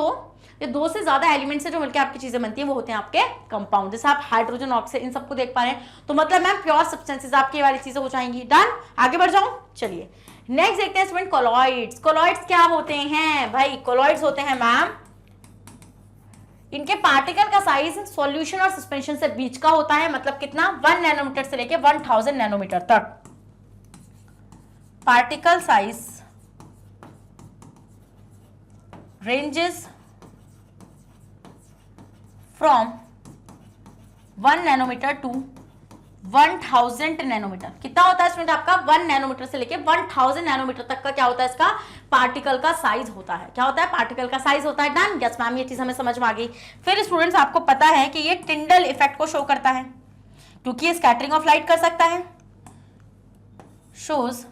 दो से ज्यादा एलिमेंट से जो मिलकर आपकी चीजें बनती हैं वो होते हैं आपके कंपाउंड। जैसे आप हाइड्रोजन, ऑक्सीजन, इन सबको देख पा रहे हैं, तो मतलब मैम प्योर सब्सटेंसेस आपकी वाली चीजें हो जाएंगी। डन, आगे बढ़ जाऊं, चलिए नेक्स्ट देखते हैं स्टूडेंट कॉलॉइड्स। कॉलॉइड्स क्या होते हैं भाई, कॉलॉइड्स होते हैं मैम, इनके पार्टिकल का साइज सॉल्यूशन और सस्पेंशन से बीच का होता है, मतलब कितना, 1 नैनोमीटर से लेके 1000 नैनोमीटर तक। Particle size ranges from 1 nanometre to 1000 nanometre. कितना होता है स्टूडेंट आपका, 1 नैनोमीटर से लेके 1000 नैनोमीटर तक का क्या होता है इसका पार्टिकल का साइज होता है। क्या होता है, पार्टिकल का साइज होता है। डन, यस मैम, ये चीज हमें समझ में आ गई। फिर स्टूडेंट्स आपको पता है कि ये टिंडल इफेक्ट को शो करता है, क्योंकि ये स्कैटरिंग ऑफ लाइट कर सकता है, शोज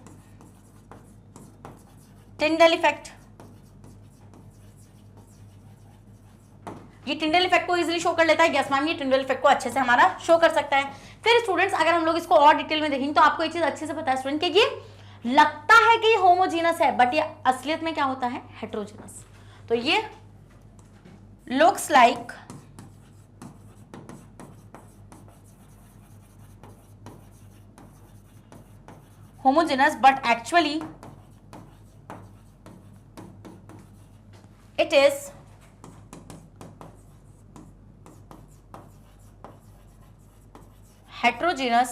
टिंडल इफेक्ट। ये टिंडल इफेक्ट को इजीली शो कर लेता है। यस मैम, ये टिंडल इफेक्ट को अच्छे से हमारा शो कर सकता है। फिर स्टूडेंट्स अगर हम लोग इसको और डिटेल में देखेंगे तो आपको एक चीज अच्छे से पता है स्टूडेंट कि ये लगता है कि होमोजीनस है, बट ये असलियत में क्या होता है, हेट्रोजीनस। तो ये looks like homogeneous but actually it is heterogeneous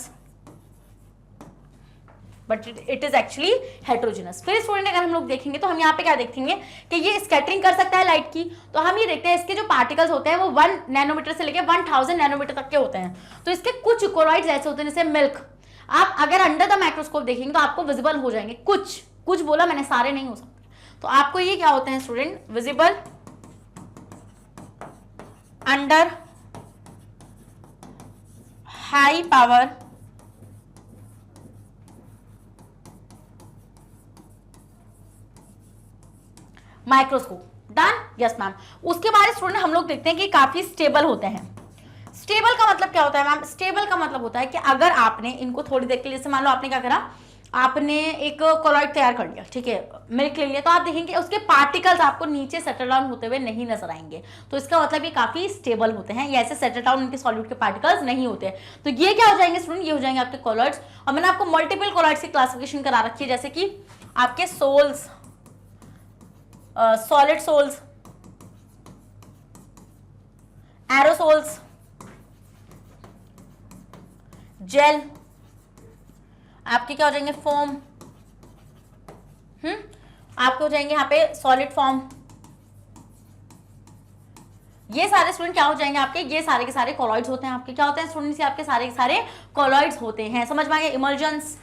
but it is actually heterogeneous। फिर स्टूडेंट अगर हम लोग देखेंगे तो हम यहाँ पे क्या देखेंगे कि ये स्कैटरिंग कर सकता है लाइट की, तो हम ये देखते हैं इसके जो पार्टिकल्स होते हैं वो 1 नैनोमीटर से लेके 1000 नैनोमीटर तक के होते हैं। तो इसके कुछ कॉलॉइड्स ऐसे होते हैं जैसे मिल्क, आप अगर अंडर द माइक्रोस्कोप देखेंगे तो आपको विजिबल हो जाएंगे, कुछ बोला मैंने, सारे नहीं हो सकते। तो आपको ये क्या होते हैं student, visible under high power microscope. Done, yes ma'am. उसके बाद स्टूडेंट हम लोग देखते हैं कि काफी स्टेबल होते हैं। स्टेबल का मतलब क्या होता है मैम, स्टेबल का मतलब होता है कि अगर आपने इनको थोड़ी देर के लिए, जैसे मान लो आपने क्या करा, आपने एक कॉलॉइड तैयार कर लिया, ठीक है, मिल्क ले लिया, तो आप देखेंगे उसके पार्टिकल्स आपको नीचे सेटल डाउन होते हुए नहीं नजर आएंगे। तो इसका मतलब ये काफी स्टेबल होते हैं, ये ऐसे सेटल डाउन इनके सॉल्यूट के पार्टिकल्स नहीं होते। तो ये क्या हो जाएंगे स्टूडेंट, ये हो जाएंगे आपके कॉलॉइड्स। और मैंने आपको मल्टीपल कॉलॉइड्स की क्लासिफिकेशन करा रखी है, जैसे कि आपके sols, solid sols, aerosols, gel, आपके क्या हो जाएंगे, फोम, आपके हो जाएंगे यहाँ पे सॉलिड फॉर्म। ये सारे स्टूडेंट क्या हो जाएंगे आपके, ये सारे के सारे कॉलॉइड्स होते हैं आपके। क्या होते हैं स्टूडेंट्स, आपके सारे के सारे कॉलॉइड्स होते हैं। समझ में आ गया, इमल्जन्स।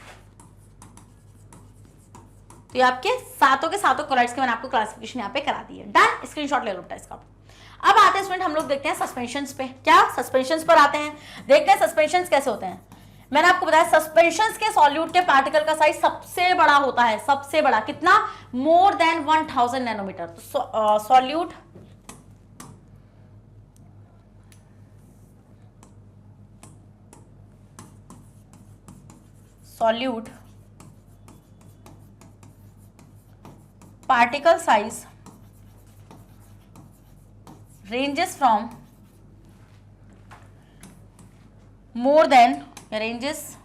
तो ये आपके सातों के सातों कॉलॉइड्स के मैंने आपको क्लासिफिकेशन यहाँ पे करा दी है। डन, स्क्रीनशॉट ले लो बेटा इसका। अब आते हैं स्टूडेंट हम लोग देखते हैं सस्पेंशंस पे। क्या सस्पेंशंस पर आते हैं, देखते हैं सस्पेंशंस कैसे होते हैं। मैंने आपको बताया सस्पेंशंस के सॉल्यूट के पार्टिकल का साइज सबसे बड़ा होता है, सबसे बड़ा कितना, मोर देन 1000 नैनोमीटर। तो solute solute particle size ranges from more than 1000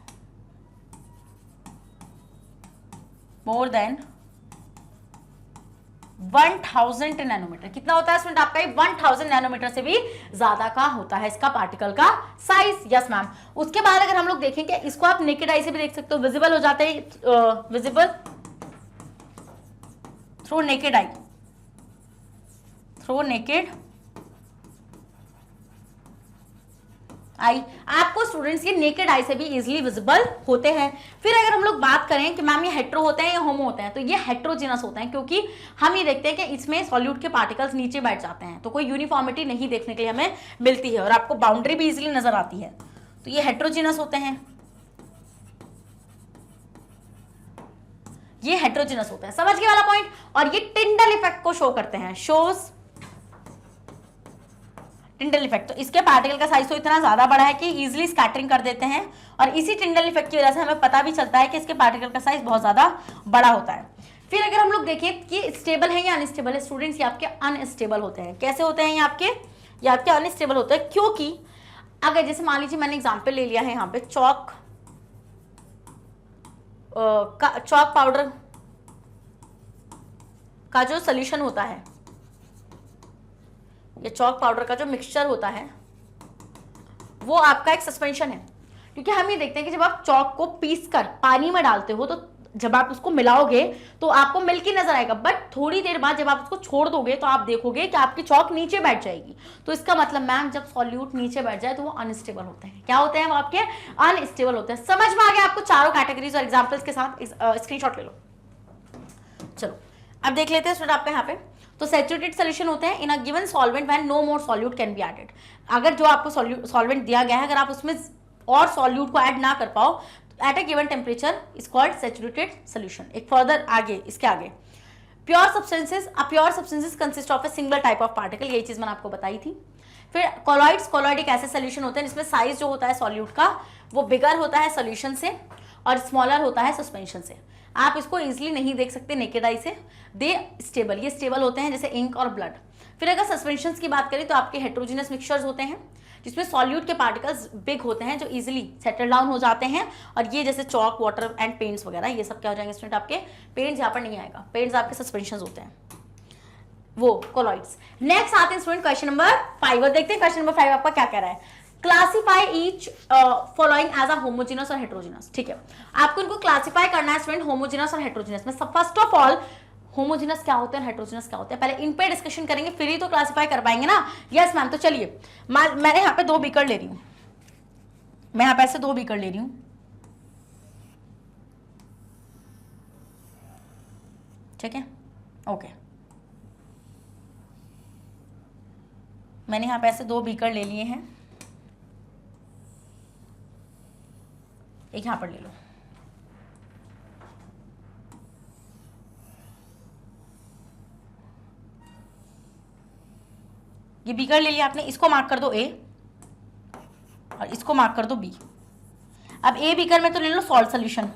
nanometre. कितना होता है स्टूडेंट आपका, 1000 नैनोमीटर से भी ज्यादा का होता है इसका पार्टिकल का साइज। Yes ma'am. उसके बाद अगर हम लोग देखेंगे इसको आप नेकेड आई से भी देख सकते हो, विजिबल हो जाते हैं, visible through naked eye, through naked eye, आपको स्टूडेंट्स ये नेकेड आई से भी इजीली विजिबल होते हैं। फिर अगर हम लोग बात करें कि मैम ये हेट्रो होते हैं या होमो होते हैं, तो ये हेट्रोजीनस होते हैं, क्योंकि हम ये देखते हैं कि इसमें सॉल्यूट के पार्टिकल्स नीचे बैठ जाते हैं, तो कोई यूनिफॉर्मिटी नहीं देखने के लिए हमें मिलती है और आपको बाउंड्री भी इजीली नजर आती है। तो ये हेट्रोजीनस होते हैं। ये हेट्रोजिनस होते हैं। समझ गए वाला पॉइंट। और ये टिंडल इफेक्ट को शो करते हैं, शोज टिंडल इफेक्ट। तो इसके पार्टिकल का साइज तो इतना ज्यादा बड़ा है कि इजीली स्कैटरिंग कर देते हैं, और इसी टिंडल इफेक्ट की वजह से हमें पता भी चलता है कि इसके पार्टिकल का साइज बहुत ज्यादा बड़ा होता है। फिर अगर हम लोग देखें कि स्टेबल है या अनस्टेबल है, स्टूडेंट्स ये आपके अनस्टेबल होते हैं। कैसे होते हैं ये आपके अनस्टेबल होते हैं, क्योंकि अगर जैसे मान लीजिए मैंने एग्जांपल ले लिया है यहाँ पे चौक पाउडर का जो सोल्यूशन होता है, ये चॉक पाउडर का जो मिक्सचर होता है वो आपका एक सस्पेंशन है। क्योंकि हम ये देखते हैं कि जब आप चॉक को पीस कर पानी में डालते हो तो जब आप उसको मिलाओगे तो आपको मिल्की नजर आएगा, बट थोड़ी देर बाद जब आप उसको छोड़ दोगे तो आप देखोगे कि आपकी चॉक नीचे बैठ जाएगी। तो इसका मतलब मैम जब सॉल्यूट नीचे बैठ जाए तो वो अनस्टेबल होते हैं। क्या होते हैं वो आपके? अनस्टेबल होते हैं। समझ में आ गया आपको चारों कैटेगरीज और एग्जांपल्स के साथ? स्क्रीनशॉट ले लो। चलो अब देख लेते हैं स्टूडेंट आपका यहाँ पे। तो सैचुरेटेड सॉल्यूशन होते हैं in a given solvent when no more solute can be added. अगर जो आपको सॉल्वेंट दिया गया है अगर आप उसमें और सॉल्यूट को ऐड ना कर पाओ at a given temperature is called saturated solution. एक फर्दर आगे इसके आगे pure substances, pure substances consist of a single type of particle, यही चीज मैंने आपको बताई थी। फिर कॉलॉइड्स, कॉलॉइड एक ऐसे सोल्यूशन होते हैं जिसमें साइज जो होता है सॉल्यूट का वो बिगर होता है सोल्यूशन से और स्मॉलर होता है सस्पेंशन से। आप इसको इजीली नहीं देख सकते नेकेड आई से। दे स्टेबल, ये स्टेबल होते हैं जैसे इंक और ब्लड। फिर अगर सस्पेंशन की बात करें तो आपके हेट्रोजीनियस मिक्सचर्स होते हैं जिसमें सॉल्यूट के पार्टिकल्स बिग होते हैं जो इजीली सेटल डाउन हो जाते हैं, और ये जैसे चॉक, वाटर एंड पेंट्स वगैरह ये सब क्या हो जाएंगे स्टूडेंट आपके? पेंट्स यहाँ पर नहीं आएगा, पेंट्स आपके सस्पेंशन होते हैं वो कॉलॉइड्स। नेक्स्ट आते हैं स्टूडेंट क्वेश्चन नंबर 5 और देखते हैं क्वेश्चन नंबर 5 आपका क्या कह रहा है। Classify each following as a homogeneous और हेट्रोजेनस। ठीक है, आपको इनको क्लासीफाई करना है स्टूडेंट होमोजेनस और हेट्रोजेनस में। फर्स्ट ऑफ ऑल होमोजेनस क्या होते हैं, हेट्रोजेनस क्या होते हैं, पहले इन पे डिस्कशन करेंगे फिर ही तो क्लासीफाई कर पाएंगे ना। यस मैम, तो चलिए मैंने यहाँ पे 2 बीकर ले रही हूँ, मैं यहाँ पे ऐसे 2 बीकर ले रही हूँ, ठीक है, ओके। मैंने यहाँ पे ऐसे 2 बीकर ले लिए हैं, एक यहाँ पर ले लो। ये बीकर ले लिया आपने, इसको मार्क कर दो ए और इसको मार्क कर दो बी। अब ए बीकर में तो ले लो सॉल्ट सोल्यूशन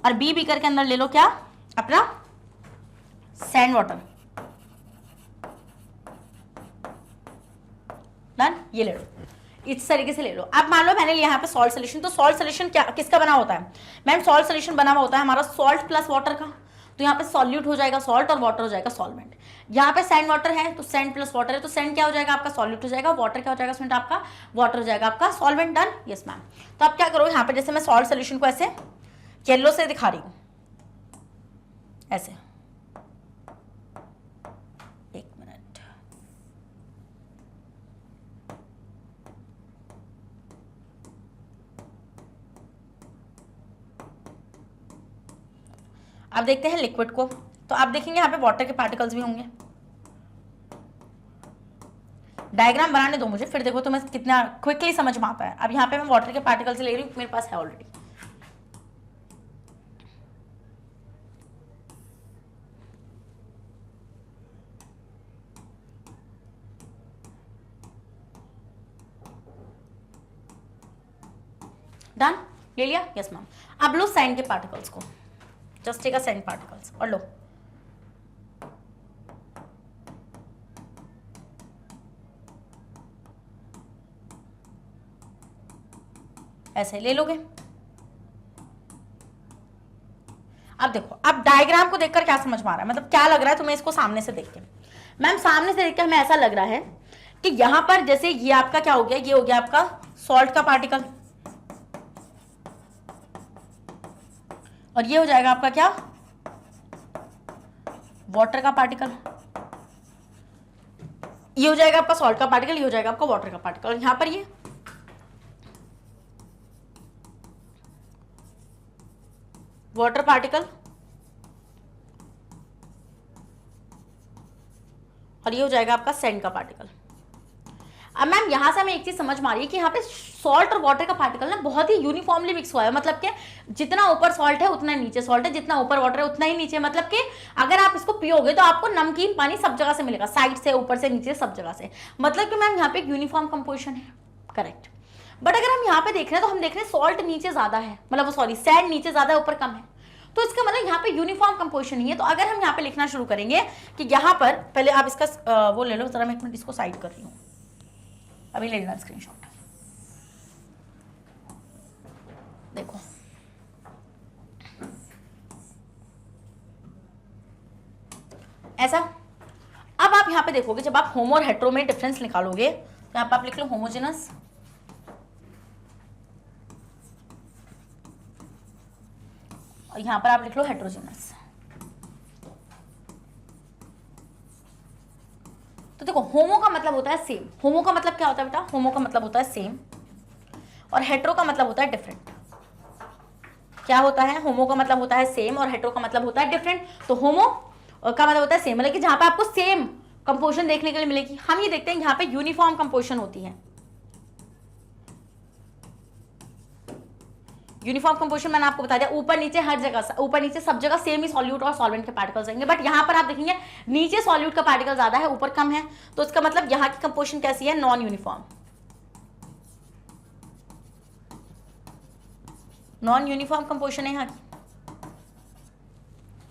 और बी बीकर के अंदर ले लो क्या? अपना सैंड वाटर। डन, ये ले लो, इस तरीके से ले लो। अब मान लो मैंने लिया यहाँ पे सॉल्ट सोल्यूशन, तो सॉल्ट सोल्यूशन क्या किसका बना होता है मैम? सॉल्ट सोल्यूशन बना हुआ होता है हमारा सॉल्ट प्लस वाटर का। तो यहाँ पे सॉल्यूट हो जाएगा सॉल्ट और वाटर हो जाएगा सॉल्वेंट। यहाँ पे सैंड वाटर है तो सैंड प्लस वाटर है, तो सैंड क्या हो जाएगा आपका? सॉल्यूट हो जाएगा। वाटर क्या हो जाएगा स्टूडेंट आपका? वाटर हो जाएगा आपका सॉल्वेंट। Done, yes ma'am. तो आप क्या करो यहाँ पे, जैसे मैं सॉल्ट सोल्यूशन को ऐसे येलो से दिखा रही हूँ, ऐसे, एक मिनट, अब देखते हैं लिक्विड को। तो आप देखेंगे यहाँ पे वाटर के पार्टिकल्स भी होंगे। डायग्राम बनाने दो मुझे, फिर देखो तुम्हें कितना क्विकली समझ में आता है। अब यहाँ पे मैं वाटर के पार्टिकल्स ले रही हूँ, मेरे पास है ऑलरेडी। डन, ले लिया? Yes ma'am. अब लो सैंड के पार्टिकल्स को, just take a sand particles और लो, ऐसे ले लोगे। अब देखो, अब डायग्राम को देखकर क्या समझ में आ रहा है, मतलब क्या लग रहा है तुम्हें इसको सामने से देख के? मैम सामने से देख के हमें ऐसा लग रहा है कि यहां पर जैसे ये आपका क्या हो गया, ये हो गया आपका सॉल्ट का पार्टिकल और ये हो जाएगा आपका क्या? वाटर का पार्टिकल। ये हो जाएगा आपका सॉल्ट का पार्टिकल, ये हो जाएगा आपका वाटर का पार्टिकल। और यहां पर ये वाटर पार्टिकल और ये हो जाएगा आपका सैंड का पार्टिकल। अब मैम यहाँ से हमें एक चीज समझ में आ रही है कि यहाँ पे सॉल्ट और वाटर का पार्टिकल ना बहुत ही यूनिफॉर्मली मिक्स हुआ है, मतलब कि जितना ऊपर सॉल्ट है उतना नीचे सॉल्ट है, जितना ऊपर वाटर है उतना ही नीचे, मतलब कि अगर आप इसको पियोगे तो आपको नमकीन पानी सब जगह से मिलेगा, साइड से, ऊपर से, नीचे, सब जगह से, मतलब कि मैम यहाँ पे एक यूनिफॉर्म कंपोजिशन है, करेक्ट। बट अगर हम यहाँ पे देख रहे हैं तो हम देख रहे हैं सॉल्ट नीचे ज्यादा है, मतलब सॉरी सैंड नीचे ज्यादा है ऊपर कम है, तो इसका मतलब यहाँ पे यूनिफॉर्म कंपोजिशन नहीं है। तो अगर हम यहाँ पे लिखना शुरू करेंगे कि यहाँ पर पहले आप इसका वो ले लो जरा, मैं एक मिनट इसको साइड कर रही हूँ, अभी ले लेना स्क्रीनशॉट। देखो ऐसा, अब आप यहाँ पे देखोगे जब आप होमो और हेट्रो में डिफरेंस निकालोगे तो यहाँ पे आप लिख लो होमोजेनस और यहाँ पर आप लिख लो हेट्रोजेनस। तो देखो होमो का मतलब होता है सेम, होमो का मतलब क्या होता है बेटा, होमो का मतलब होता है सेम, और हेट्रो का मतलब होता है डिफरेंट। क्या होता है, होमो का मतलब होता है सेम और हेट्रो का मतलब होता है डिफरेंट। तो होमो का मतलब होता है सेम, मतलब कि जहां पे आपको सेम कंपोजिशन देखने के लिए मिलेगी। हम ये देखते हैं यहाँ पे यूनिफॉर्म कंपोजिशन होती है। यूनिफॉर्म कंपोजिशन मैंने आपको बता दिया, ऊपर नीचे हर जगह, ऊपर नीचे सब जगह सेम ही सॉल्यूट और सॉल्वेंट के पार्टिकल्स रहेंगे। बट यहाँ पर आप देखेंगे नीचे सॉल्यूट का पार्टिकल ज्यादा है, ऊपर कम है, तो इसका मतलब यहाँ की कंपोजिशन कैसी है, non uniform. Non uniform composition है यहाँ की।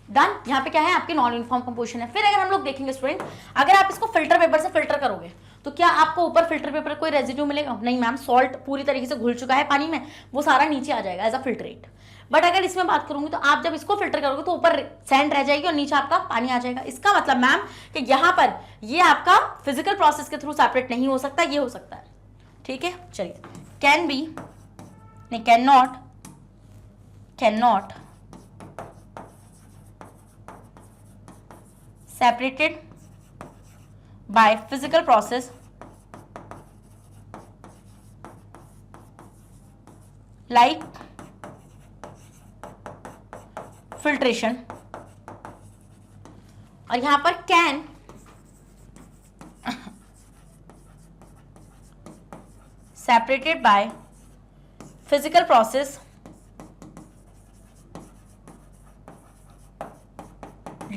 डन, यहाँ पे क्या है आपकी नॉन यूनिफॉर्म कंपोजिशन है। फिर अगर हम लोग देखेंगे स्टूडेंट, अगर आप इसको फिल्टर पेपर से फिल्टर करोगे तो क्या आपको ऊपर फिल्टर पेपर कोई रेजिड्यू मिलेगा? नहीं मैम, सॉल्ट पूरी तरीके से घुल चुका है पानी में, वो सारा नीचे आ जाएगा एज अ फिल्ट्रेट। बट अगर इसमें बात करूंगी तो आप जब इसको फिल्टर करोगे तो ऊपर सैंड रह जाएगी और नीचे आपका पानी आ जाएगा। इसका मतलब मैम कि यहाँ पर ये आपका फिजिकल प्रोसेस के थ्रू सेपरेट नहीं हो सकता, ये हो सकता है। ठीक है, चलिए, कैन बी, नहीं can not separated by physical process like filtration, और यहां पर can separated by physical process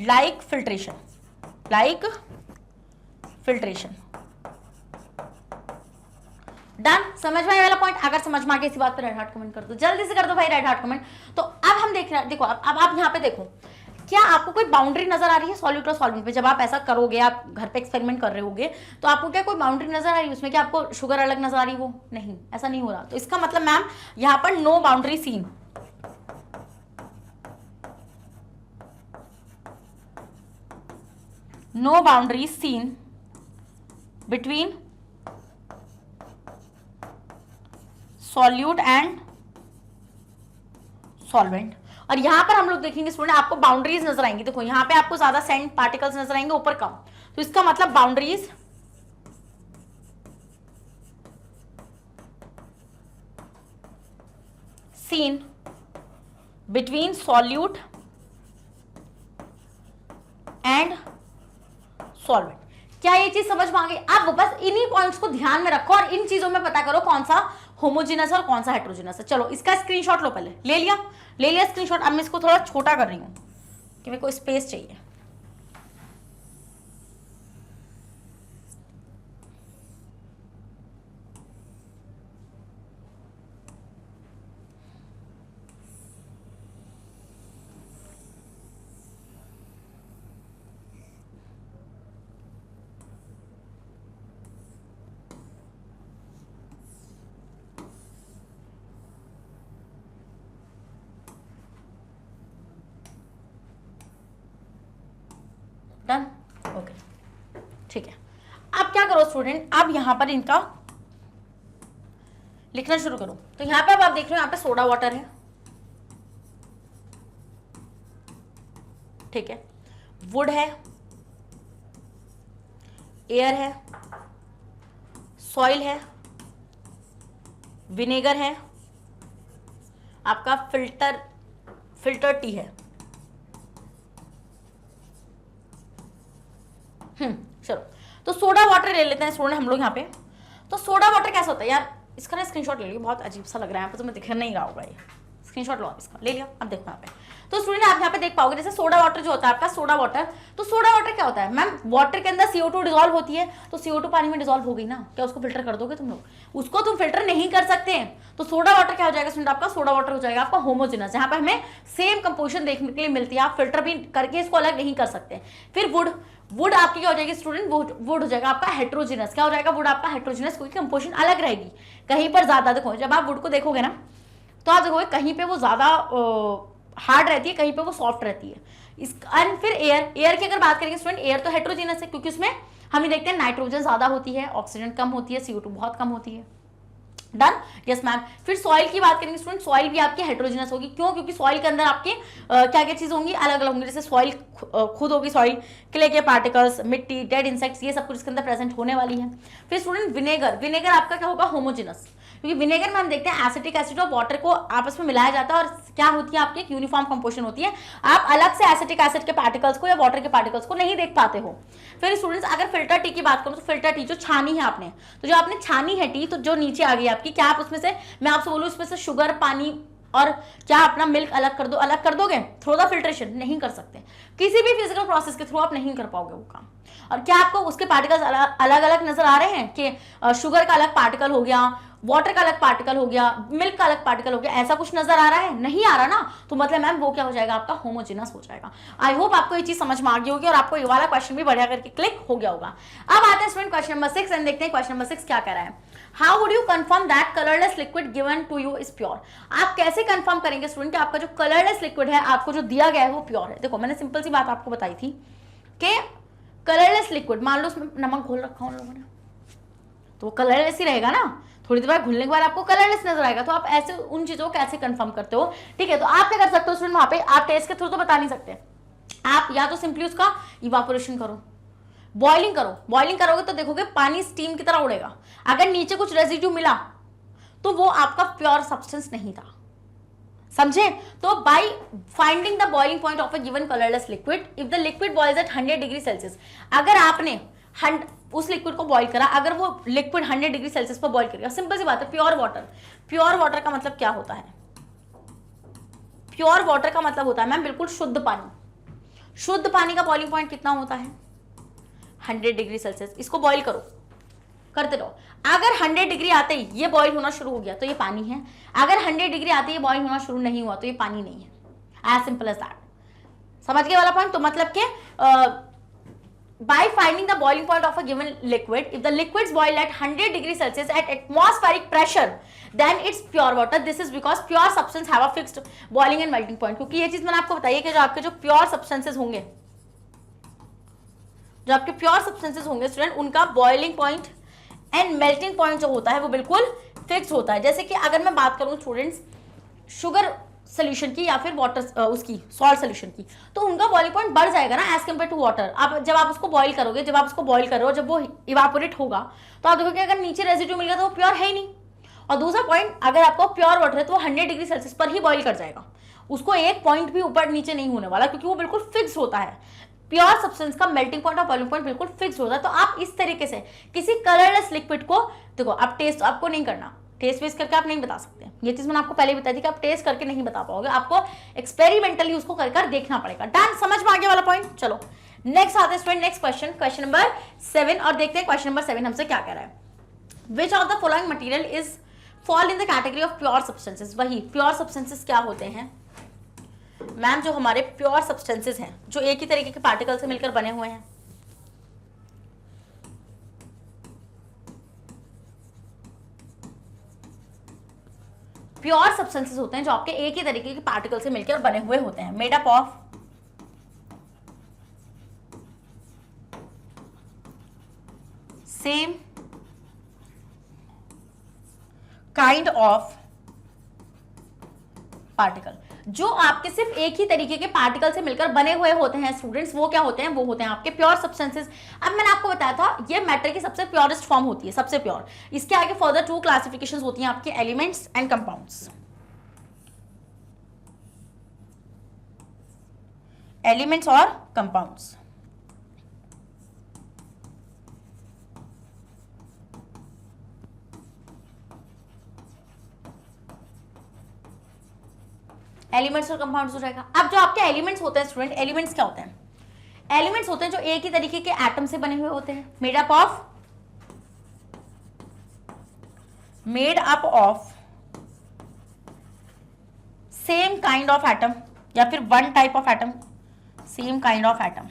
like filtration, like filtration। Done, समझ में आया वाला पॉइंट? अगर समझ में आ गया इसी बात पे रेड हार्ट कमेंट कर दो, जल्दी से कर दो भाई रेड हार्ट कमेंट। तो अब हम देख रहे हैं, देखो अब आप यहाँ पे देखो, क्या आपको कोई बाउंड्री नजर आ रही है सॉल्यूट और सॉल्वेंट पे? जब आप ऐसा करोगे, आप घर पे एक्सपेरिमेंट कर रहे होगे, तो आपको क्या कोई बाउंड्री नजर आ रही है उसमें? क्या आपको शुगर अलग नजर आ रही है? वो नहीं, ऐसा नहीं हो रहा। तो इसका मतलब मैम यहाँ पर no boundary seen, no boundaries seen between solute and solvent। और यहां पर हम लोग देखेंगे स्टूडेंट, आपको बाउंड्रीज नजर आएंगी। देखो यहां पे आपको ज्यादा सैंड पार्टिकल्स नजर आएंगे, ऊपर कम, तो इसका मतलब boundaries seen between solute and solvent. क्या ये चीज समझ में आ गई? आप बस इन्हीं पॉइंट्स को ध्यान में रखो और इन चीजों में पता करो कौन सा होमोजेनस और कौन सा हेट्रोजेनस है। चलो इसका स्क्रीनशॉट लो, पहले ले लिया स्क्रीनशॉट। अब मैं इसको थोड़ा छोटा कर रही हूं कि मेरे को स्पेस चाहिए। डन, ओके, ठीक है। अब क्या करो स्टूडेंट, अब यहां पर इनका लिखना शुरू करो। तो यहां पे अब आप देख रहे हो, यहां पे सोडा वाटर है, ठीक है, वुड है, एयर है, सॉइल है, विनेगर है, आपका फिल्टर टी है। चलो तो सोडा वाटर ले लेते हैं स्टूडेंट हम लोग यहाँ पे। तो सोडा वाटर कैसा होता है यार, इसका ना स्क्रीनशॉट ले लियो, बहुत अजीब सा लग रहा है यहाँ पे, तुम्हें दिख नहीं रहा होगा ये, स्क्रीनशॉट लो आप इसका, ले लिया। अब देखो यहाँ पे, तो स्टूडेंट आप यहाँ पे देख पाओगे जैसे सोडा वाटर जो होता है आपका, सोडा वाटर, तो सोडा वाटर क्या होता है मैम, वाटर के अंदर CO2 डिजोल्व होती है, तो CO2 पानी में डिजोल्व हो गई ना, क्या उसको फिल्टर कर दोगे तुम लोग? उसको तुम फिल्टर नहीं कर सकते, तो सोडा वाटर क्या हो जाएगा स्टूडेंट आपका, सोडा वाटर हो जाएगा आपका होमोजेनस, जहां पर हमें सेम कंपोजिशन देखने के लिए मिलती है, आप फिल्टर भी करके इसको अलग नहीं कर सकते। फिर वुड आपकी क्या हो जाएगी स्टूडेंट, वुड हो जाएगा आपका हेट्रोजिनस, क्या हो जाएगा वुड आपका हेट्रोजिनस, क्योंकि कंपोजिशन अलग रहेगी। कहीं पर ज्यादा, देखो जब आप वुड को देखोगे ना, तो आप देखोगे कहीं पे वो ज्यादा हार्ड रहती है, कहीं पे वो सॉफ्ट रहती है। एंड फिर एयर की अगर बात करेंगे स्टूडेंट, एयर तो हेट्रोजीनस है, क्योंकि उसमें हम देखते हैं नाइट्रोजन ज्यादा होती है, ऑक्सीजन कम होती है, CO2 बहुत कम होती है। Done, yes ma'am. फिर सॉइल की बात करेंगे स्टूडेंट, सॉइल भी आपकी हेट्रोजीनस होगी, क्यों? क्योंकि सॉइल के अंदर आपके क्या क्या चीज होंगी, अलग अलग होंगी, जैसे सॉइल खुद होगी, सॉइल क्ले के पार्टिकल्स, मिट्टी, डेड इंसेक्ट्स, ये सब कुछ इसके अंदर प्रेजेंट होने वाली है। फिर स्टूडेंट विनेगर आपका क्या होगा, होमोजिनस, क्योंकि विनेगर में हम देखते हैं एसिटिक एसिड और वाटर को आपस में मिलाया जाता है, और क्या होती है आपकी एक यूनिफॉर्म कंपोजिशन होती है, आप अलग से एसिटिक एसिड के पार्टिकल्स को या वाटर के पार्टिकल्स को नहीं देख पाते हो। फिर स्टूडेंट्स अगर फिल्टर टी की बात करूं, तो फिल्टर टी जो छानी है आपने, तो जो आपने छानी है टी, तो जो नीचे आ गई आपकी, क्या आप उसमें से, मैं आपसे बोलूं उसमें से शुगर, पानी और क्या अपना मिल्क अलग कर दो, अलग कर दोगे थ्रू द फिल्ट्रेशन? नहीं कर सकते, किसी भी फिजिकल प्रोसेस के थ्रू आप नहीं कर पाओगे वो काम। और क्या आपको उसके पार्टिकल्स अलग अलग नजर आ रहे हैं कि शुगर का अलग पार्टिकल हो गया, वाटर का अलग पार्टिकल हो गया, मिल्क का अलग पार्टिकल हो गया, ऐसा कुछ नजर आ रहा है? नहीं आ रहा ना, तो मतलब मैम वो क्या हो जाएगा आपका, होमोजेनस हो जाएगा। आई होप आपको ये चीज समझ में आ गई होगी और आपको ये वाला क्वेश्चन भी बढ़िया करके क्लिक हो गया होगा। अब आते हैं स्टूडेंट क्वेश्चन नंबर 6 एंड देखते हैं क्वेश्चन नंबर 6 क्या कह रहा है। How would you confirm that colourless liquid given to you is pure? आप कैसे कंफर्म करेंगे स्टूडेंट कि आपका जो कलरलेस लिक्विड है आपको जो दिया गया है वो प्योर है? देखो मैंने सिंपल सी बात आपको बताई थी कि कलरलेस लिक्विड, मान लो उसमें नमक घोल रखा उन लोगों ने, तो वो कलरलेस ही रहेगा ना, थोड़ी देर बाद घुलने के बाद आपको कलरलेस नजर आएगा। तो आप ऐसे उन चीजों को कैसे कंफर्म करते हो? ठीक है, तो आप क्या कर सकते हो स्टूडेंट, वहां पे आप टेस्ट के थ्रू तो बता नहीं सकते, आप या तो सिंपली उसका इवापोरेशन करो, बॉइलिंग करो, बॉइलिंग करोगे तो देखोगे पानी स्टीम की तरह उड़ेगा, अगर नीचे कुछ रेजिड्यू मिला तो वो आपका प्योर सब्सटेंस नहीं था, समझे? तो by finding the boiling point of a given colourless liquid, if the liquid boils at 100 degree Celsius, अगर आपने उस लिक्विड को बॉईल करा, अगर वो लिक्विड 100 डिग्री सेल्सियस पर बॉईल करेगा, सिंपल सी बात है, प्योर वाटर। प्योर वाटर का मतलब क्या होता है? प्योर वाटर का मतलब होता है मैम बिल्कुल शुद्ध पानी। शुद्ध पानी का बॉइलिंग पॉइंट कितना होता है? 100 डिग्री सेल्सियस। इसको बॉईल करो, करते रहो, अगर 100 डिग्री आते ही ये बॉईल होना शुरू हो गया तो ये पानी है, अगर 100 डिग्री आते ही बॉईल होना शुरू नहीं हुआ तो ये पानी नहीं है। As simple as that. समझ गए वाला पॉइंट? तो मतलब कि by finding the boiling point of a given liquid, if the liquids boil at 100 degree Celsius at atmospheric pressure, then it's pure water. This is because pure substance have a fixed boiling and melting point. क्योंकि ये चीज मैंने आपको बताई है कि जो आपके जो प्योर सब्सटेंसेस होंगे, जो आपके प्योर सब्सटेंसेस होंगे स्टूडेंट, उनका boiling point and melting point जो होता है वो बिल्कुल फिक्स होता है। जैसे कि अगर मैं बात करूं स्टूडेंट्स शुगर सोल्यूशन की या फिर वाटर उसकी सॉल्ट सोल्यूशन की, तो उनका बॉइलिंग पॉइंट बढ़ जाएगा ना एज कम्पेयर टू वाटर। अब जब आप उसको बॉईल करोगे, जब आप उसको बॉईल करो, जब वो इवापोरेट होगा तो आप देखोगे अगर नीचे रेजिड्यू मिल गया तो वो प्योर है ही नहीं। और दूसरा पॉइंट, अगर आपको प्योर वाटर है तो वो 100 डिग्री सेल्सियस पर ही बॉईल कर जाएगा, उसको एक पॉइंट भी ऊपर नीचे नहीं होने वाला, क्योंकि वो बिल्कुल फिक्स होता है। प्योर सब्सटेंस का मेल्टिंग पॉइंट और बॉइलिंग पॉइंट बिल्कुल फिक्स होता है। तो आप इस तरीके से किसी कलरलेस लिक्विड को देखो, आप टेस्ट आपको नहीं करना, टेस्ट वेस्ट करके आप नहीं बता सकते, ये चीज मैंने आपको पहले बताई थी कि आप टेस्ट करके नहीं बता पाओगे, आपको एक्सपेरिमेंटली उसको कर देखना पड़ेगा। डन, समझ में आ गया वाला पॉइंट? चलो नेक्स्ट आते हैं student, next question, question number 7, और देखते हैं क्वेश्चन नंबर 7 हमसे क्या कह रहा है। Which of the following material is fall in the category of pure substances? वही प्योर सब्सटेंसेस क्या होते हैं मैम? जो हमारे प्योर सब्सटेंसेस हैं, जो एक ही तरीके के पार्टिकल से मिलकर बने हुए हैं। प्योर सब्सटेंसेस होते हैं जो आपके एक ही तरीके के पार्टिकल से मिलकर बने हुए होते हैं। Made up of same kind of particle, जो आपके सिर्फ एक ही तरीके के पार्टिकल से मिलकर बने हुए होते हैं स्टूडेंट्स, वो क्या होते हैं? वो होते हैं आपके प्योर सब्सटेंसेस। अब मैंने आपको बताया था ये मैटर की सबसे प्योरेस्ट फॉर्म होती है, सबसे प्योर। इसके आगे फर्दर 2 क्लासिफिकेशंस होती हैं आपके, एलिमेंट्स एंड कंपाउंड्स। एलिमेंट्स और कंपाउंड्स। एलिमेंट्स और कंपाउंड्स हो जाएगा। अब जो आपके एलिमेंट्स होते हैं स्टूडेंट, एलिमेंट्स क्या होते हैं? एलिमेंट्स होते हैं जो एक ही तरीके के एटम से बने हुए होते हैं, made up of same kind of atom, या फिर one type of atom, same kind of atom,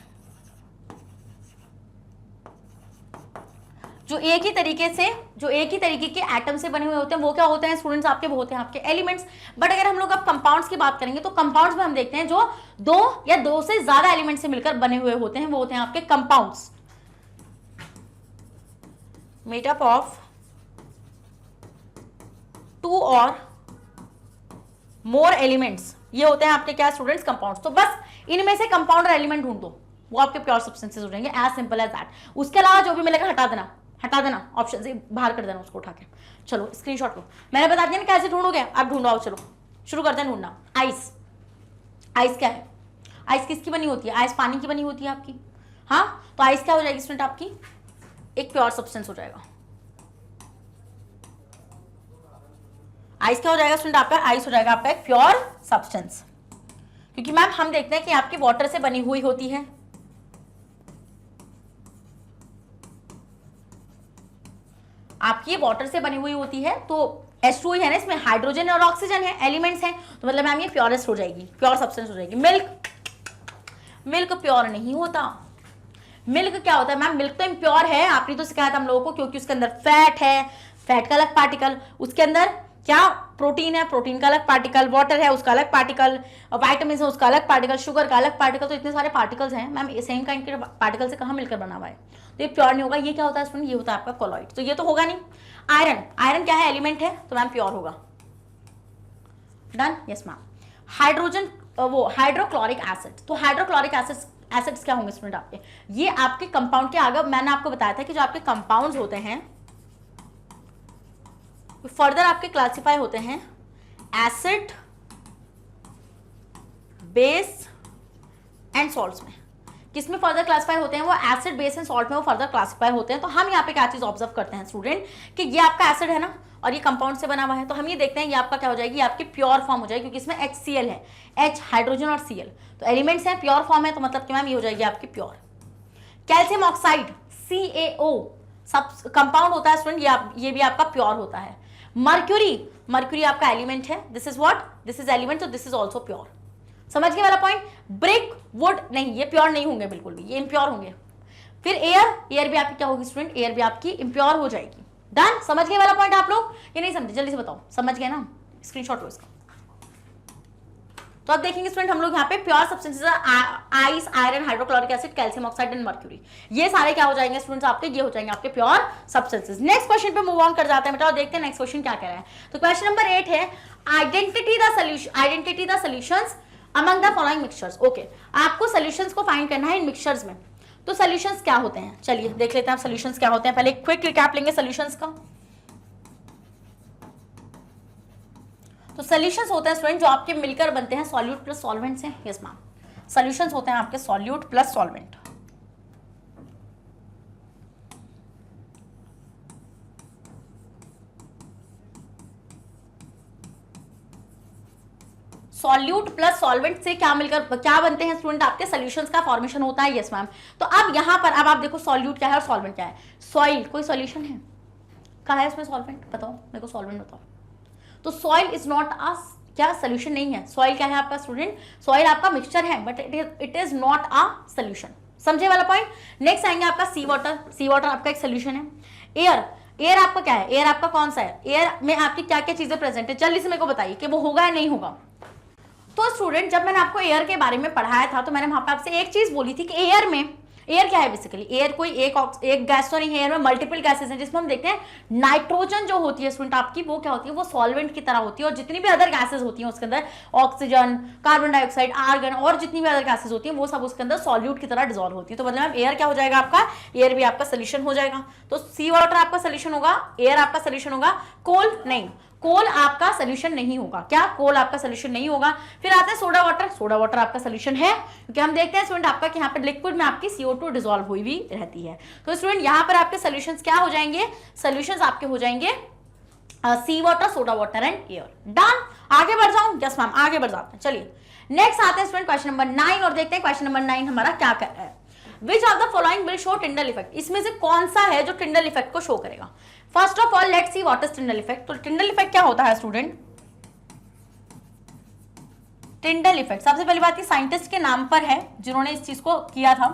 जो एक ही तरीके के एटम से बने हुए होते हैं, वो क्या होते हैं स्टूडेंट्स? आपके वो होते हैं आपके एलिमेंट्स। बट अगर हम लोग अब कंपाउंड्स की बात करेंगे तो कंपाउंड्स में हम देखते हैं जो दो या दो से ज्यादा एलिमेंट से मिलकर बने हुए होते हैं, वो होते हैं आपके कंपाउंड्स। मेड अप ऑफ 2 और मोर एलिमेंट्स, ये होते हैं आपके क्या स्टूडेंट्स? कंपाउंड्स। तो बस इनमें से कंपाउंड और एलिमेंट ढूंढ दो, वो आपके प्योर सब्सटेंसेस हो जाएंगे, एज सिंपल एज दैट। उसके अलावा जो भी मिलेगा हटा देना, ऑप्शन से बाहर कर देना उसको उठा के। चलो स्क्रीनशॉट लो, मैंने बता दिया ना कैसे ढूंढोगे, आप ढूंढो आओ, चलो शुरू करते हैं ढूंढना। आइस, आइस क्या है? आइस किसकी बनी होती है? आइस पानी की बनी होती है आपकी। हाँ, तो आइस क्या हो जाएगी स्टूडेंट? आपकी एक प्योर सब्सटेंस हो जाएगा। आइस क्या हो जाएगा स्टूडेंट आपका? आइस हो जाएगा आपका एक प्योर सब्सटेंस, क्योंकि मैम हम देखते हैं कि आपकी वाटर से बनी हुई होती है, आपकी वाटर से बनी हुई होती है, तो H2 ही है ना, इसमें हाइड्रोजन और ऑक्सीजन है, एलिमेंट्स हैं, तो मतलब मैम ये प्योरेस्ट हो जाएगी, प्योर सब्सटेंस हो जाएगी। मिल्क प्योर नहीं होता। मिल्क क्या होता है मैम? मिल्क तो इम्प्योर है, आपने तो सिखाया था हम लोगों को, क्योंकि उसके अंदर फैट है, फैट का अलग पार्टिकल, उसके अंदर क्या प्रोटीन है, प्रोटीन का अलग पार्टिकल, वाटर है उसका अलग पार्टिकल, और वाइटामिन है उसका अलग पार्टिकल, शुगर का अलग पार्टिकल, तो इतने सारे पार्टिकल्स हैं मैम, सेम काइंड के पार्टिकल से कहाँ मिलकर बना हुआ है, तो ये प्योर नहीं होगा। ये क्या होता है स्टूडेंट? ये होता है आपका कोलॉइड, तो ये तो होगा नहीं। आयरन क्या है? एलिमेंट है, तो मैम प्योर होगा। डन? Yes ma'am. हाइड्रोजन, वो हाइड्रोक्लोरिक एसिड, तो हाइड्रोक्लोरिक एसिड्स क्या होंगे स्टूडेंट आपके? ये आपके कंपाउंड के आगे मैंने आपको बताया था कि जो आपके कंपाउंड्स होते हैं फर्दर आपके क्लासिफाई होते हैं एसिड, बेस एंड सॉल्ट्स में। किसमें फर्दर क्लासिफाई होते हैं? वो एसिड, बेस एंड सॉल्ट में वो फर्दर क्लासिफाई होते हैं। तो हम यहाँ पे क्या चीज ऑब्जर्व करते हैं स्टूडेंट कि ये आपका एसिड है ना, और ये कंपाउंड से बना हुआ है, तो हम ये देखते हैं ये आपका क्या हो जाएगी? ये आपकी प्योर फॉर्म हो जाएगी, क्योंकि इसमें HCl है, H हाइड्रोजन और Cl, तो एलिमेंट्स हैं, प्योर फॉर्म है, तो मतलब कि मैम ये हो जाएगी आपकी प्योर। कैल्शियम ऑक्साइड CaO सब कंपाउंड होता है स्टूडेंट, ये भी आपका प्योर होता है। मर्क्यूरी आपका एलिमेंट है, this is what? This is element, तो दिस इज ऑल्सो प्योर। समझ गए वाला पॉइंट? ब्रिक, वुड नहीं, ये प्योर नहीं होंगे बिल्कुल भी, ये इम्प्योर होंगे। फिर एयर भी आपकी क्या होगी स्टूडेंट? एयर भी आपकी इम्प्योर हो जाएगी। डन? समझ गए वाला पॉइंट आप लोग? ये नहीं समझे जल्दी से बताओ, समझ गए ना? स्क्रीनशॉट लो इसका। तो अब देखेंगे स्टूडेंट हम लोग यहाँ पे pure substances ice, iron, hydrochloric acid, calcium oxide and mercury, ये सारे क्या हो जाएंगे स्टूडेंट्स आपके? ये हो जाएंगे आपके प्योर सब्सटेंसेस। नेक्स्ट क्वेश्चन पे मूव ऑन कर जाते हैं बेटा, देखते हैं नेक्स्ट क्वेश्चन क्या कह रहा है। तो क्वेश्चन नंबर 8 है identity the solutions among the following mixtures. Okay, आपको सॉल्यूशंस को फाइंड करना है इन मिक्सचर्स में। तो सॉल्यूशंस क्या होते हैं? चलिए देख लेते हैं आप सॉल्यूशंस क्या होते हैं। पहले क्विक रिकैप लेंगे सॉल्यूशंस का। तो सॉल्यूशंस होते हैं स्टूडेंट जो आपके मिलकर बनते हैं सॉल्यूट प्लस सॉल्वेंट से। यस मैम, सॉल्यूशंस होते हैं आपके solute plus solvent. Solute plus solvent से क्या मिलकर क्या बनते हैं स्टूडेंट? आपके सॉल्यूशंस का फॉर्मेशन होता है। Yes ma'am. तो अब यहां पर अब आप देखो सॉल्यूट क्या है और सॉल्वेंट क्या है। सॉइल कोई सॉल्यूशन है? कहा है इसमें सॉल्वेंट? बताओ मेरे को, सॉल्वेंट बताओ। तो सॉइल इज नॉट अ क्या सोल्यूशन नहीं है। सॉइल क्या है आपका स्टूडेंट? सॉइल आपका मिक्सचर है, but it is not a solution. समझे वाला पॉइंट? नेक्स्ट आएंगे आपका सी वाटर। सी वाटर आपका एक सोल्यूशन है। एयर आपका क्या है? एयर आपका कौन सा है? एयर में आपकी क्या क्या चीजें प्रेजेंट है? जल्दी से मेरे को बताइए कि वो होगा या नहीं होगा। तो स्टूडेंट जब मैंने आपको एयर के बारे में पढ़ाया था तो मैंने वहां पे आपसे एक चीज बोली थी कि एयर क्या है बेसिकली? एयर कोई एक गैस तो नहीं है, एयर में मल्टीपल गैसेस हैं, जिसमें हम देखते हैं नाइट्रोजन जो होती है स्टूडेंट आपकी, वो क्या होती है? वो सॉल्वेंट की तरह होती है। और जितनी भी अदर गैसेस होती हैं उसके अंदर, ऑक्सीजन, कार्बन डाइऑक्साइड, आर्गन और जितनी भी अदर गैसेस होती हैं वो सब उसके अंदर सॉल्यूट की तरह डिजॉल्व होती है। तो मतलब एयर क्या हो जाएगा आपका? एयर भी आपका सोल्यूशन हो जाएगा। तो सी वाटर आपका सोल्यूशन होगा, एयर आपका सोल्यूशन होगा, कोल नहीं, कोल आपका सोल्यूशन नहीं होगा। क्या? कोल आपका सोल्यूशन नहीं होगा। फिर आते हैं सोडा वाटर। सोडा वाटर आपका सोल्यूशन है, क्योंकि हम देखते हैं स्टूडेंट आपका कि यहाँ पर लिक्विड में आपकी CO2 डिसॉल्व हुई भी रहती है। तो स्टूडेंट यहाँ पर आपके सोल्यूशंस क्या हो जाएंगे? सोल्यूशंस आपके हो जाएंगे sea water, soda water and air. Done. आगे बढ़ जाऊं? यस मैम, आगे बढ़ जाते हैं। चलिए नेक्स्ट आते हैं स्टूडेंट क्वेश्चन नंबर 9 और देखते हैं क्वेश्चन नंबर 9 हमारा क्या कर रहा है। Which of the following will show Tyndall effect, इसमें से कौन सा है जो टिंडल इफेक्ट को शो करेगा? First of all let's see what is Tyndall effect. तो टिंडल इफेक्ट क्या होता है स्टूडेंट? टिंडल इफेक्ट सबसे पहली बात, साइंटिस्ट के नाम पर है जिन्होंने इस चीज को किया था।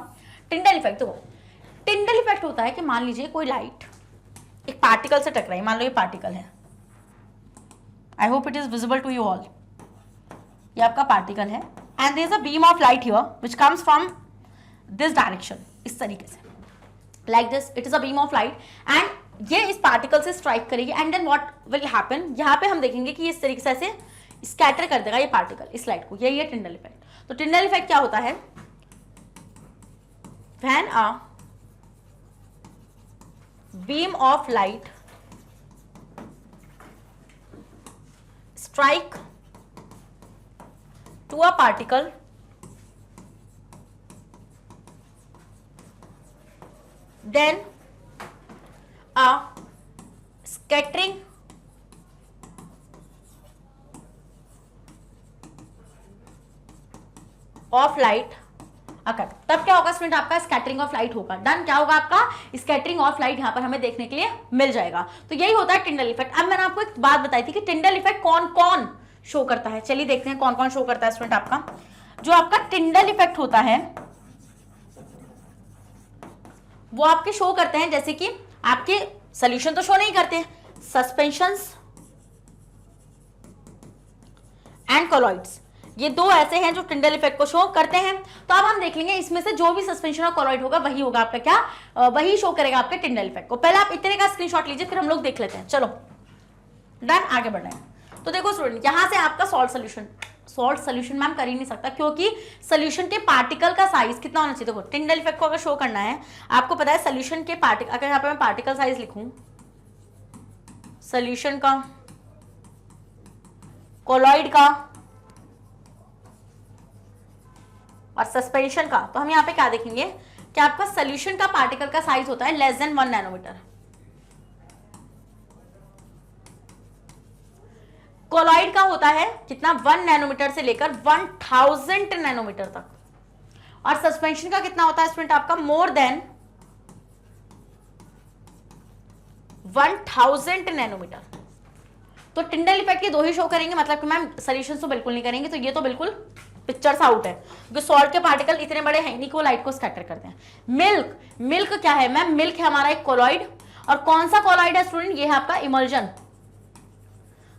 टिंडल इफेक्ट, तो टिंडल इफेक्ट होता है कि मान लीजिए कोई लाइट एक पार्टिकल से टकराई, मान लो ये पार्टिकल है, I hope it is visible to you all, ये आपका पार्टिकल है and there is a beam of light here which comes from this direction, इस तरीके से like this, it is a beam of light and ये इस पार्टिकल से स्ट्राइक करेगी and then what will happen, यहाँ पे हम देखेंगे कि इस तरीके से स्कैटर कर देगा ये पार्टिकल इस लाइट को, यही है टिंडल इफेक्ट। तो टिंडल इफेक्ट क्या होता है? When a beam of light strike to a particle then a scattering of light अकर, तब क्या होगा स्टूडेंट? आपका स्कैटरिंग ऑफ लाइट होगा। डन, क्या होगा आपका? स्कैटरिंग ऑफ लाइट यहाँ पर हमें देखने के लिए मिल जाएगा। तो यही होता है टिंडल इफेक्ट। अब मैंने आपको एक बात बताई थी कि टिंडल इफेक्ट कौन कौन शो करता है। चलिए देखते हैं कौन कौन शो करता है स्टूडेंट। आपका जो आपका टिंडल इफेक्ट होता है वो आपके शो करते हैं, जैसे कि आपके सोल्यूशन तो शो नहीं करते, सस्पेंशंस एंड कोलॉइड्स, ये दो ऐसे हैं जो टिंडल इफेक्ट को शो करते हैं। तो अब हम देख लेंगे इसमें से जो भी सस्पेंशन और कोलॉइड होगा वही होगा आपका क्या, वही शो करेगा आपके टिंडल इफेक्ट को। पहले आप इतने का स्क्रीनशॉट लीजिए, फिर हम लोग देख लेते हैं। चलो डन, आगे बढ़ रहे हैं। तो देखो स्टूडेंट, यहां से आपका सॉल्ट सोल्यूशन मैम कर ही नहीं सकता, क्योंकि सोल्यूशन के पार्टिकल का साइज कितना होना चाहिए। देखो टिंडल इफेक्ट को अगर शो करना है, आपको पता है सोल्यूशन के पार्टिकल, अगर यहाँ पे मैं पार्टिकल साइज लिखूं सोल्यूशन का, कोलॉइड का और सस्पेंशन का, तो हम यहाँ पे क्या देखेंगे कि आपका सोल्यूशन का पार्टिकल का साइज होता है लेस देन 1 नैनोमीटर, कोलॉइड का होता है कितना, 1 नैनोमीटर से लेकर 1000 नैनोमीटर तक, और सस्पेंशन का कितना होता है स्टूडेंट आपका, मोर देन 1000 नैनोमीटर। तो टिंडल इफेक्ट के दो ही शो करेंगे, मतलब कि मैम सोल्यूशन तो बिल्कुल नहीं करेंगे, तो ये तो बिल्कुल पिक्चर्स आउट है, क्योंकि सॉल्ट के पार्टिकल इतने बड़े हैं नहीं कि वो लाइट को स्कैटर करते हैं। मिल्क क्या है मैम? मिल्क है हमारा एक कोलॉइड, और कौन सा कोलॉइड है स्टूडेंट? ये है आपका इमल्जन।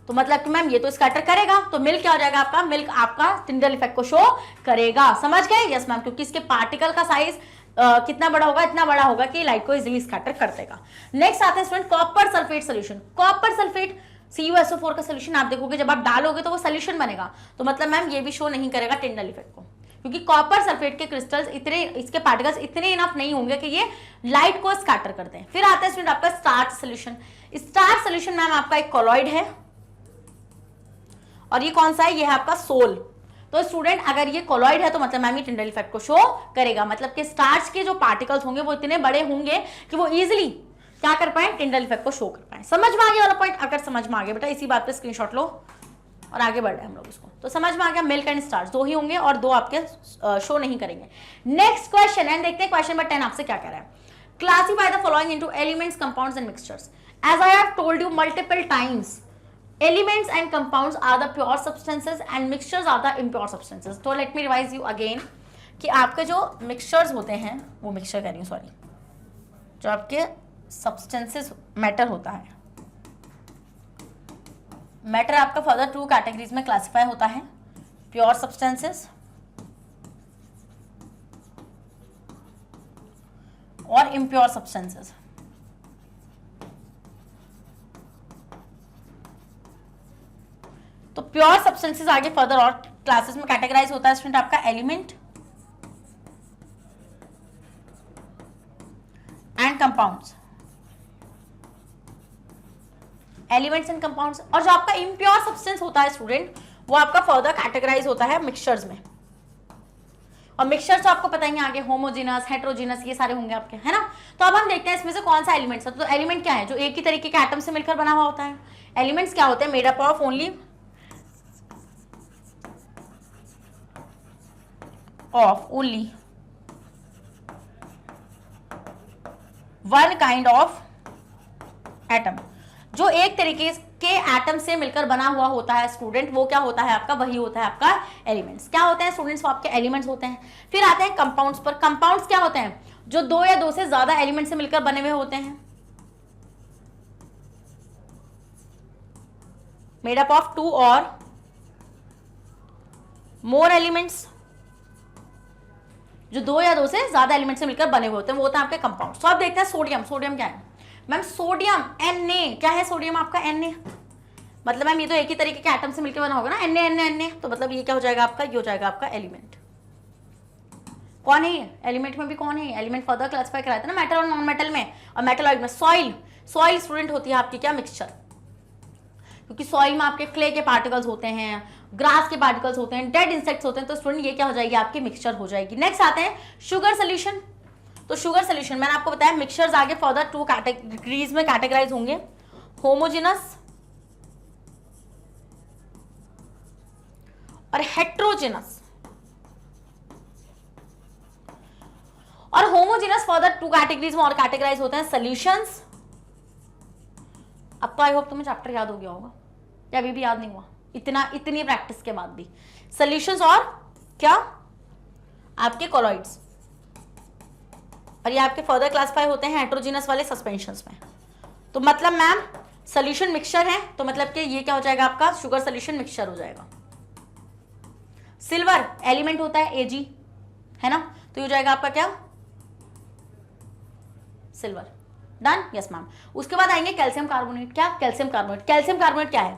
तो मतलब कि मैम ये तो स्कैटर करेगा, तो मिल्क क्या हो जाएगा आपका? मिल्क आपका टिंडल इफेक्ट को शो करेगा। समझ गए? यस मैम, क्योंकि इसके पार्टिकल का साइज कितना बड़ा होगा? इतना बड़ा होगा कि लाइट को इजिली स्कैटर कर देगा। नेक्स्ट आते हैं student copper sulphate solution. Copper sulphate CuSO4 का सोल्यूशन आप देखोगे जब आप डालोगे तो वो सोल्यूशन बनेगा, तो मतलब मैम ये भी शो नहीं करेगा टिंडल इफेक्ट को, क्योंकि कॉपर सल्फेट के क्रिस्टल्स इतने, इसके पार्टिकल्स इतने इनफ नहीं होंगे कि ये लाइट को स्कैटर करते हैं। फिर आता है स्टूडेंट आपका starch solution. Starch solution ma'am आपका एक कोलॉइड है, और ये कौन सा है? ये है आपका सोल। तो स्टूडेंट अगर ये कोलॉइड है तो मतलब मैम ये टिंडल इफेक्ट को शो करेगा, मतलब कि स्टार्च के जो पार्टिकल्स होंगे वो इतने बड़े होंगे कि वो इजिली क्या कर पाए? टिंडल इफेक्ट को शो कर पाए। समझ में आ गया वाला पॉइंट? अगर समझ में आ गया बेटा, इसी बात पे स्क्रीनशॉट लो और आगे बढ़ रहे हैं हम लोग इसको। तो समझ में आ गया, मिल्क एंड स्टार्च दो ही होंगे और दो आपके शो नहीं करेंगे। नेक्स्ट क्वेश्चन एंड देखते हैं क्वेश्चन नंबर 10 आपसे क्या कह रहा है। Classify the following into elements, compounds and mixtures. As I have told you multiple times, elements and compounds are the pure substances and mixtures are the impure substances. तो let me revise you again कि आपके जो मिक्सचर्स होते हैं, वो मिक्सचर कह रही हूँ सॉरी, जो आपके सब्सटेंसेस मैटर होता है, मैटर आपका फर्दर 2 कैटेगरीज में क्लासिफाई होता है, प्योर सब्सटेंसेस और इम्प्योर सब्सटेंसेस। तो प्योर सब्सटेंसेस आगे फर्दर और क्लासेस में कैटेगराइज होता है स्टूडेंट आपका element and compounds, elements and compounds. और जो आपका इम्प्योर सब्सटेंस होता है स्टूडेंट, वो आपका फर्दर कैटेगराइज होता है मिक्सचर्स में। और मिक्सचर्स तो आपको पता ही है आगे होमोजेनस, हेट्रोजेनस, ये सारे होंगे आपके, है ना। तो अब हम देखते हैं इसमें से कौन सा एलिमेंट्स है। तो एलिमेंट क्या है? जो एक ही तरीके के एटम से मिलकर बना हुआ होता है। एलिमेंट्स क्या होते हैं? Made up of only of only one kind of atom, जो एक तरीके के एटम से मिलकर बना हुआ होता है स्टूडेंट, वो क्या होता है आपका, वही होता है आपका एलिमेंट्स। क्या होते हैं स्टूडेंट्स, वो आपके एलिमेंट्स होते हैं। फिर आते हैं कंपाउंड्स पर। कंपाउंड्स क्या होते हैं, जो दो या दो से ज्यादा एलिमेंट से मिलकर बने हुए होते हैं, मेड अप ऑफ टू और मोर एलिमेंट्स, जो दो या दो से ज्यादा एलिमेंट से मिलकर बने हुए होते हैं, वो होते हैं आपके कंपाउंड। तो अब देखते हैं सोडियम। सोडियम क्या है मैम, सोडियम Na। क्या है सोडियम आपका, Na। मतलब मैम ये तो एक ही तरीके के एटम से मिलकर बना होगा ना, Na। तो मतलब ये क्या हो जाएगा आपका, ये हो जाएगा आपका एलिमेंट। कौन है ये, एलिमेंट में भी कौन है, एलिमेंट फर्दर क्लासिफाई कराते हैं ना मेटल और नॉन मेटल में, और मेटलॉइड में। सॉइल, सॉइल स्टूडेंट होती है आपकी क्या, मिक्सचर, क्योंकि सॉइल में आपके क्ले के पार्टिकल्स होते हैं, ग्रास के पार्टिकल्स होते हैं, डेड इंसेक्ट्स होते हैं, तो स्टूडेंट ये क्या हो जाएगी आपकी, मिक्सचर हो जाएगी। नेक्स्ट आते हैं शुगर सोल्यूशन। तो शुगर सोल्यूशन मैंने आपको बताया मिक्सचर्स आगे फर्दर टू कैटेगरीज में कैटेगराइज होंगे, होमोजेनस और हेट्रोजेनस। और होमोजेनस फर्दर टू कैटेगरीज में और कैटेगराइज होते हैं सॉल्यूशंस। अब तो आई होप तुम्हें चैप्टर याद हो गया होगा, या अभी भी याद नहीं हुआ, इतनी प्रैक्टिस के बाद भी। सॉल्यूशंस और क्या आपके कोलॉइड्स, और ये आपके फर्दर क्लासिफाई होते हैं हेट्रोजीनस वाले सस्पेंशंस में। तो मतलब मैम सॉल्यूशन मिक्सचर है, तो मतलब कि ये क्या हो जाएगा आपका, शुगर सॉल्यूशन मिक्सचर हो जाएगा। सिल्वर एलिमेंट होता है Ag, है ना, तो ये हो जाएगा आपका क्या, सिल्वर। Done, yes ma'am. उसके बाद आएंगे कैल्शियम कार्बोनेट। क्या, कैल्शियम कार्बोनेट। कैल्शियम कार्बोनेट क्या है,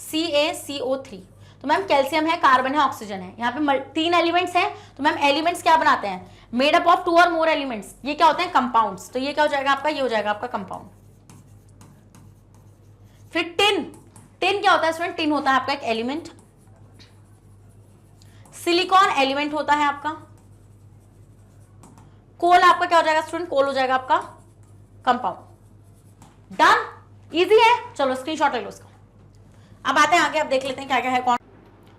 CaCO3। तो मैम कैल्शियम है, कार्बन है, ऑक्सीजन है, यहाँ पे 3 एलिमेंट्स हैं। तो मैम एलिमेंट्स क्या बनाते हैं, मेड अप ऑफ 2 और मोर एलिमेंट्स, ये क्या होते हैं, कंपाउंड्स। तो ये क्या हो जाएगा आपका, ये हो जाएगा आपका कंपाउंड। फिर टिन, टिन क्या होता है स्टूडेंट, टिन होता है आपका एक एलिमेंट। सिलिकॉन एलिमेंट होता है आपका। कोल आपका क्या हो जाएगा स्टूडेंट, कोल हो जाएगा आपका कंपाउंड। डन, इजी है, चलो स्क्रीनशॉट ले लो इसका। अब आते हैं आगे, अब देख लेते हैं क्या क्या है कौन।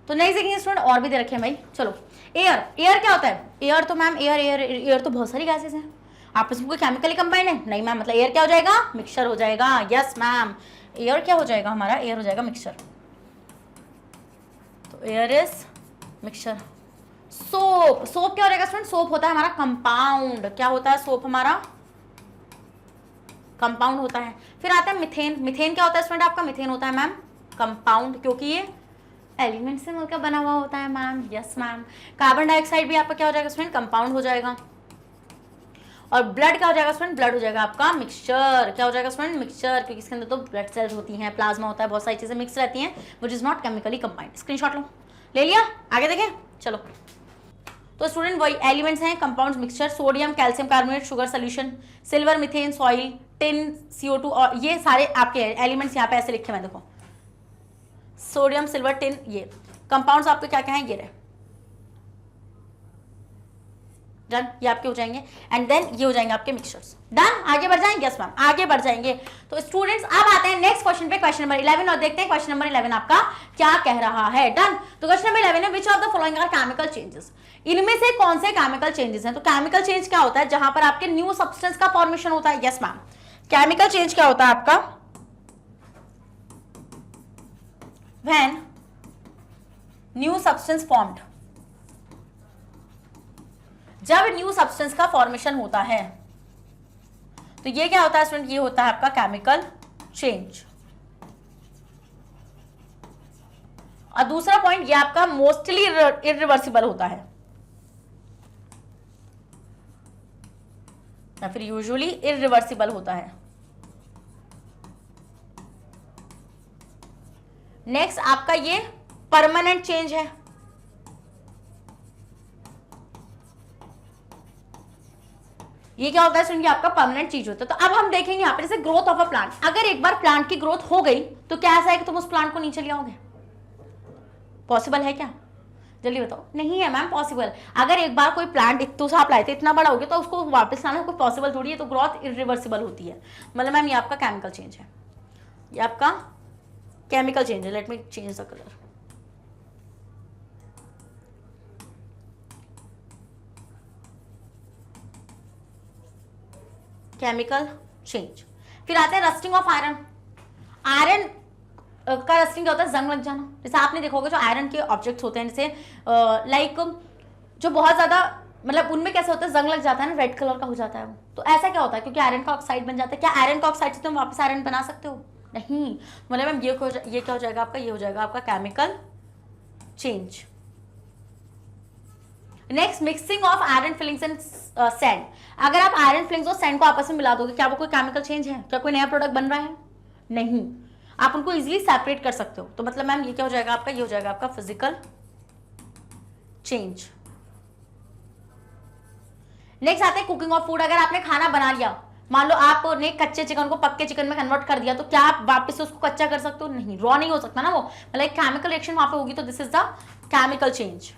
तो नेक्स्ट देखेंगे स्टूडेंट, और भी दे रखे हैं भाई। चलो एयर, एयर क्या होता है, एयर तो मैम एयर तो बहुत सारी गैसेस हैं, आपस में कोई केमिकली कंबाइंड है नहीं मैम, मतलब एयर क्या हो जाएगा, मिक्सचर हो जाएगा। यस मैम, एयर क्या हो जाएगा हमारा, एयर हो जाएगा मिक्सचर। तो air is mixture. Soap, soap क्या हो जाएगा स्टूडेंट, सोप होता है हमारा कंपाउंड। क्या होता है, सोप हमारा कंपाउंड होता है। फिर आता है मिथेन। मिथेन क्या होता है स्टूडेंट आपका, मिथेन होता है मैम कंपाउंड, क्योंकि ये एलिमेंट से मिलकर बना हुआ होता है ma'am. Yes ma'am. Carbon dioxide भी आपका क्या हो जाएगा स्टूडेंट, कंपाउंड हो जाएगा। और ब्लड क्या हो जाएगा स्टूडेंट, ब्लड हो जाएगा आपका मिक्सचर। क्या हो जाएगा स्टूडेंट, मिक्सचर, क्योंकि इसके अंदर तो ब्लड सेल्स होती हैं, प्लाज्मा होता है, बहुत सारी चीजें मिक्स रहती हैं, which is not chemically combined. Screenshot लो, ले लिया, आगे देखें। चलो तो स्टूडेंट वही एलिमेंट्स हैं, compounds, mixture, sodium, calcium carbonate, sugar solution, silver, methane, soil, tin, CO2, और ये सारे आपके एलिमेंट्स यहाँ पे ऐसे लिखे हुए हैं, देखो सोडियम, सिल्वर, टिन, ये कंपाउंड्स आपके क्या क्या हैं, ये रहे। डन, ये आपके हो जाएंगे, एंड देन ये हो जाएंगे आपके मिक्सचर्स। डन, आगे बढ़ जाएंगे। यस मैम, आगे बढ़ जाएंगे। तो स्टूडेंट्स अब आते हैं नेक्स्ट क्वेश्चन पे, क्वेश्चन नंबर 11, और देखते हैं क्वेश्चन नंबर 11 आपका क्या कह रहा है। डन, तो क्वेश्चन नंबर 11 है, which of the following are chemical changes. इनमें से कौन से केमिकल चेंजेस हैं। तो केमिकल चेंज क्या होता है, जहां पर आपके न्यू सब्सटेंस का फॉर्मेशन होता है। यस मैम, केमिकल चेंज क्या होता है आपका, व्हेन न्यू सब्सटेंस फॉर्म्ड, जब न्यू सब्सटेंस का फॉर्मेशन होता है, तो ये क्या होता है स्टूडेंट, ये होता है आपका केमिकल चेंज। और दूसरा पॉइंट, ये आपका मोस्टली इरिवर्सिबल होता है, या फिर यूजुअली इरिवर्सिबल होता है। नेक्स्ट आपका ये परमानेंट चेंज है। ये क्या होता है स्टूडेंट, आपका परमानेंट चीज होता है। तो अब हम देखेंगे यहाँ पे जैसे ग्रोथ ऑफ अ प्लांट, अगर एक बार प्लांट की ग्रोथ हो गई तो क्या ऐसा है कि तुम उस प्लांट को नीचे ले आओगे, पॉसिबल है क्या, जल्दी बताओ। नहीं है मैम पॉसिबल। अगर एक बार कोई प्लांट इतना सा आप लाए थे, इतना बड़ा हो गया, तो उसको वापस लाना कोई पॉसिबल थोड़ी है, तो ग्रोथ इरिवर्सिबल होती है। मतलब मैम ये आपका केमिकल चेंज है, ये आपका केमिकल चेंज है। Let me change the colour. Chemical change. फिर आते हैं रस्टिंग ऑफ आयरन। आयरन का रस्टिंग क्या होता है? जंग लग जाना। जैसे आपने देखा होगा जो आयरन के ऑब्जेक्ट्स होते हैं, जैसे लाइक जो बहुत ज्यादा मतलब उनमें कैसे होता है, जंग लग जाता है ना, रेड कलर का हो जाता है वो। तो ऐसा क्या होता है? क्योंकि आयरन का ऑक्साइड बन जाता है। क्या आयरन का ऑक्साइड से तुम वापस आयरन बना सकते हो? नहीं। मतलब मैम ये क्या हो जाएगा आपका? ये हो जाएगा आपका chemical change. Next, mixing of iron filings and sand. अगर आप आयरन फिलिंग्स और सैंड को आपस में मिला दोगे, क्या वो कोई केमिकल चेंज है? क्या कोई नया प्रोडक्ट बन रहा है? नहीं। आप उनको इजीली सेपरेट कर सकते हो। तो मतलब मैम ये क्या हो जाएगा आपका? ये हो जाएगा आपका फिजिकल चेंज। नेक्स्ट आते हैं कुकिंग ऑफ फूड। अगर आपने खाना बना लिया, मान लो आपने कच्चे चिकन को पक्के चिकन में कन्वर्ट कर दिया, तो क्या आप वापस से उसको कच्चा कर सकते हो? नहीं, रॉ नहीं हो सकता ना वो, मतलब एक केमिकल रिएक्शन वहां पे होगी। तो this is the chemical change.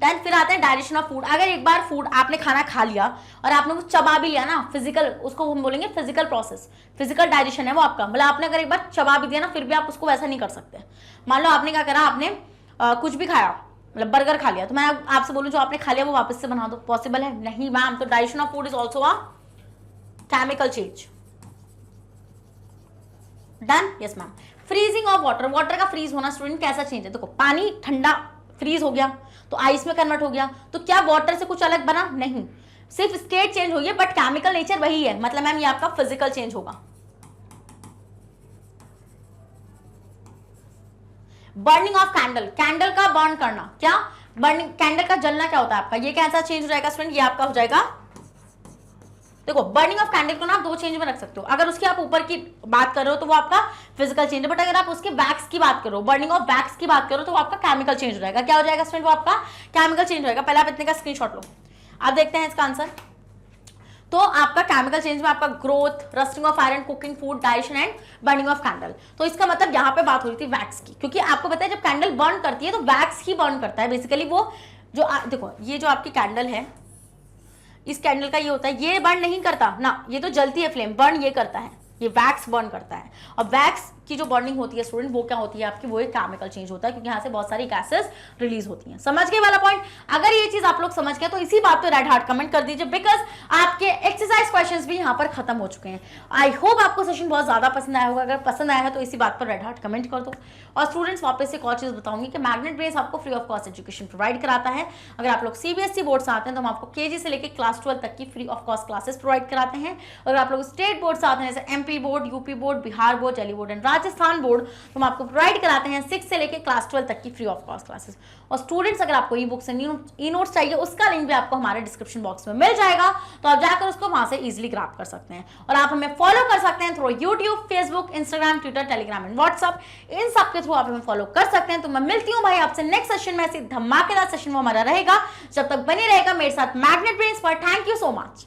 Then फिर आते हैं डायजेशन ऑफ फूड। अगर एक बार फूड आपने खाना खा लिया और आपने वो चबा भी लिया ना, फिजिकल, उसको हम बोलेंगे फिजिकल प्रोसेस, फिजिकल डाइजेशन है वो आपका। मतलब आपने अगर एक बार चबा भी दिया ना, फिर भी आप उसको वैसा नहीं कर सकते। मान लो आपने क्या करा, आपने कुछ भी खाया, मतलब बर्गर खा लिया, तो मैं आपसे बोलूं जो आपने खा लिया वो वापस से बना दो, पॉसिबल है? नहीं मैम। तो digestion of food is also a chemical change. Done? Yes ma'am. Freezing of water. Water का फ्रीज होना स्टूडेंट कैसा चेंज है? देखो, पानी ठंडा फ्रीज हो गया तो आइस में कन्वर्ट हो गया, तो क्या वाटर से कुछ अलग बना? नहीं, सिर्फ स्टेट चेंज हुई है, बट केमिकल नेचर वही है। मतलब मैम ये आपका फिजिकल चेंज होगा। Burning of candle. कैंडल का बर्न करना, क्या बर्निंग, कैंडल का जलना क्या होता है आपका? ये कैसा चेंज हो जाएगा स्टूडेंट? ये आपका हो जाएगा, देखो बर्निंग ऑफ कैंडल को ना आप दो चेंज में रख सकते हो। अगर उसकी आप ऊपर की बात कर रहे हो तो वो आपका फिजिकल चेंज है, बट अगर आप उसके वैक्स की बात करो, बर्निंग ऑफ वैक्स की बात करो, तो वो आपका केमिकल चेंज हो जाएगा। क्या हो जाएगा स्टूडेंट? वो आपका केमिकल चेंज हो जाएगा। पहले आप इतने का स्क्रीनशॉट लो, आप देखते हैं इसका आंसर। तो आपका केमिकल चेंज में आपका growth, rusting of iron, cooking food, digestion and burning of candle. तो इसका मतलब यहाँ पे बात हो रही थी वैक्स की, क्योंकि आपको पता है जब कैंडल बर्न करती है तो वैक्स ही बर्न करता है बेसिकली। वो जो देखो ये जो आपकी कैंडल है, इस कैंडल का ये होता है, ये बर्न नहीं करता ना, ये तो जलती है फ्लेम, बर्न ये करता है, ये वैक्स बर्न करता है। और वैक्स की जो बर्निंग होती है स्टूडेंट, वो क्या होती है आपकी? वो एक केमिकल चेंज होता है, क्योंकि यहाँ से बहुत सारी गैसेस रिलीज होती हैं। समझ गए वाला पॉइंट? अगर ये चीज आप लोग समझ गए तो इसी बात पे रेड हार्ट कमेंट कर दीजिए, बिकॉज आपके एक्सरसाइज क्वेश्चंस भी यहाँ पर खत्म हो चुके हैं। आई होप आपको सेशन बहुत ज्यादा पसंद आया होगा। अगर पसंद आया है तो इसी बात पर रेड हार्ट कमेंट कर दो। और स्टूडेंट्स वापस से एक और चीज बताऊंगी कि मैग्नेट ब्रेन्स आपको free of cost education provide कराता है। अगर आप लोग सीबीएसई बोर्ड से आते हैं तो हम आपको केजी से लेकर क्लास 12 तक की free of cost classes provide कराते हैं। अगर आप लोग स्टेट बोर्ड से आते हैं, जैसे MP board, UP board, Bihar board, Delhi board and Rajasthan board, तो हम आपको प्रोवाइड कराते हैं 6 से लेकर क्लास 12 तक की फ्री ऑफ कॉस्ट क्लासेस। और स्टूडेंट्स अगर आपको e books and e notes चाहिए, उसका लिंक भी आपको हमारे डिस्क्रिप्शन बॉक्स में मिल जाएगा, तो आप जाकर उसको वहां से इजीली ग्रैब कर सकते हैं। और आप हमें फॉलो कर सकते हैं through YouTube, Facebook, Instagram, Twitter, Telegram and WhatsApp. इन सब के थ्रू आप हमें फॉलो कर सकते हैं। तो मैं मिलती हूँ भाई आपसे नेक्स्ट सेशन में। ऐसी धमाकेदार सेशन वो हमारा रहेगा, जब तक बनी रहेगा मेरे साथ मैग्नेट ब्रेन्स पर। Thank you so much.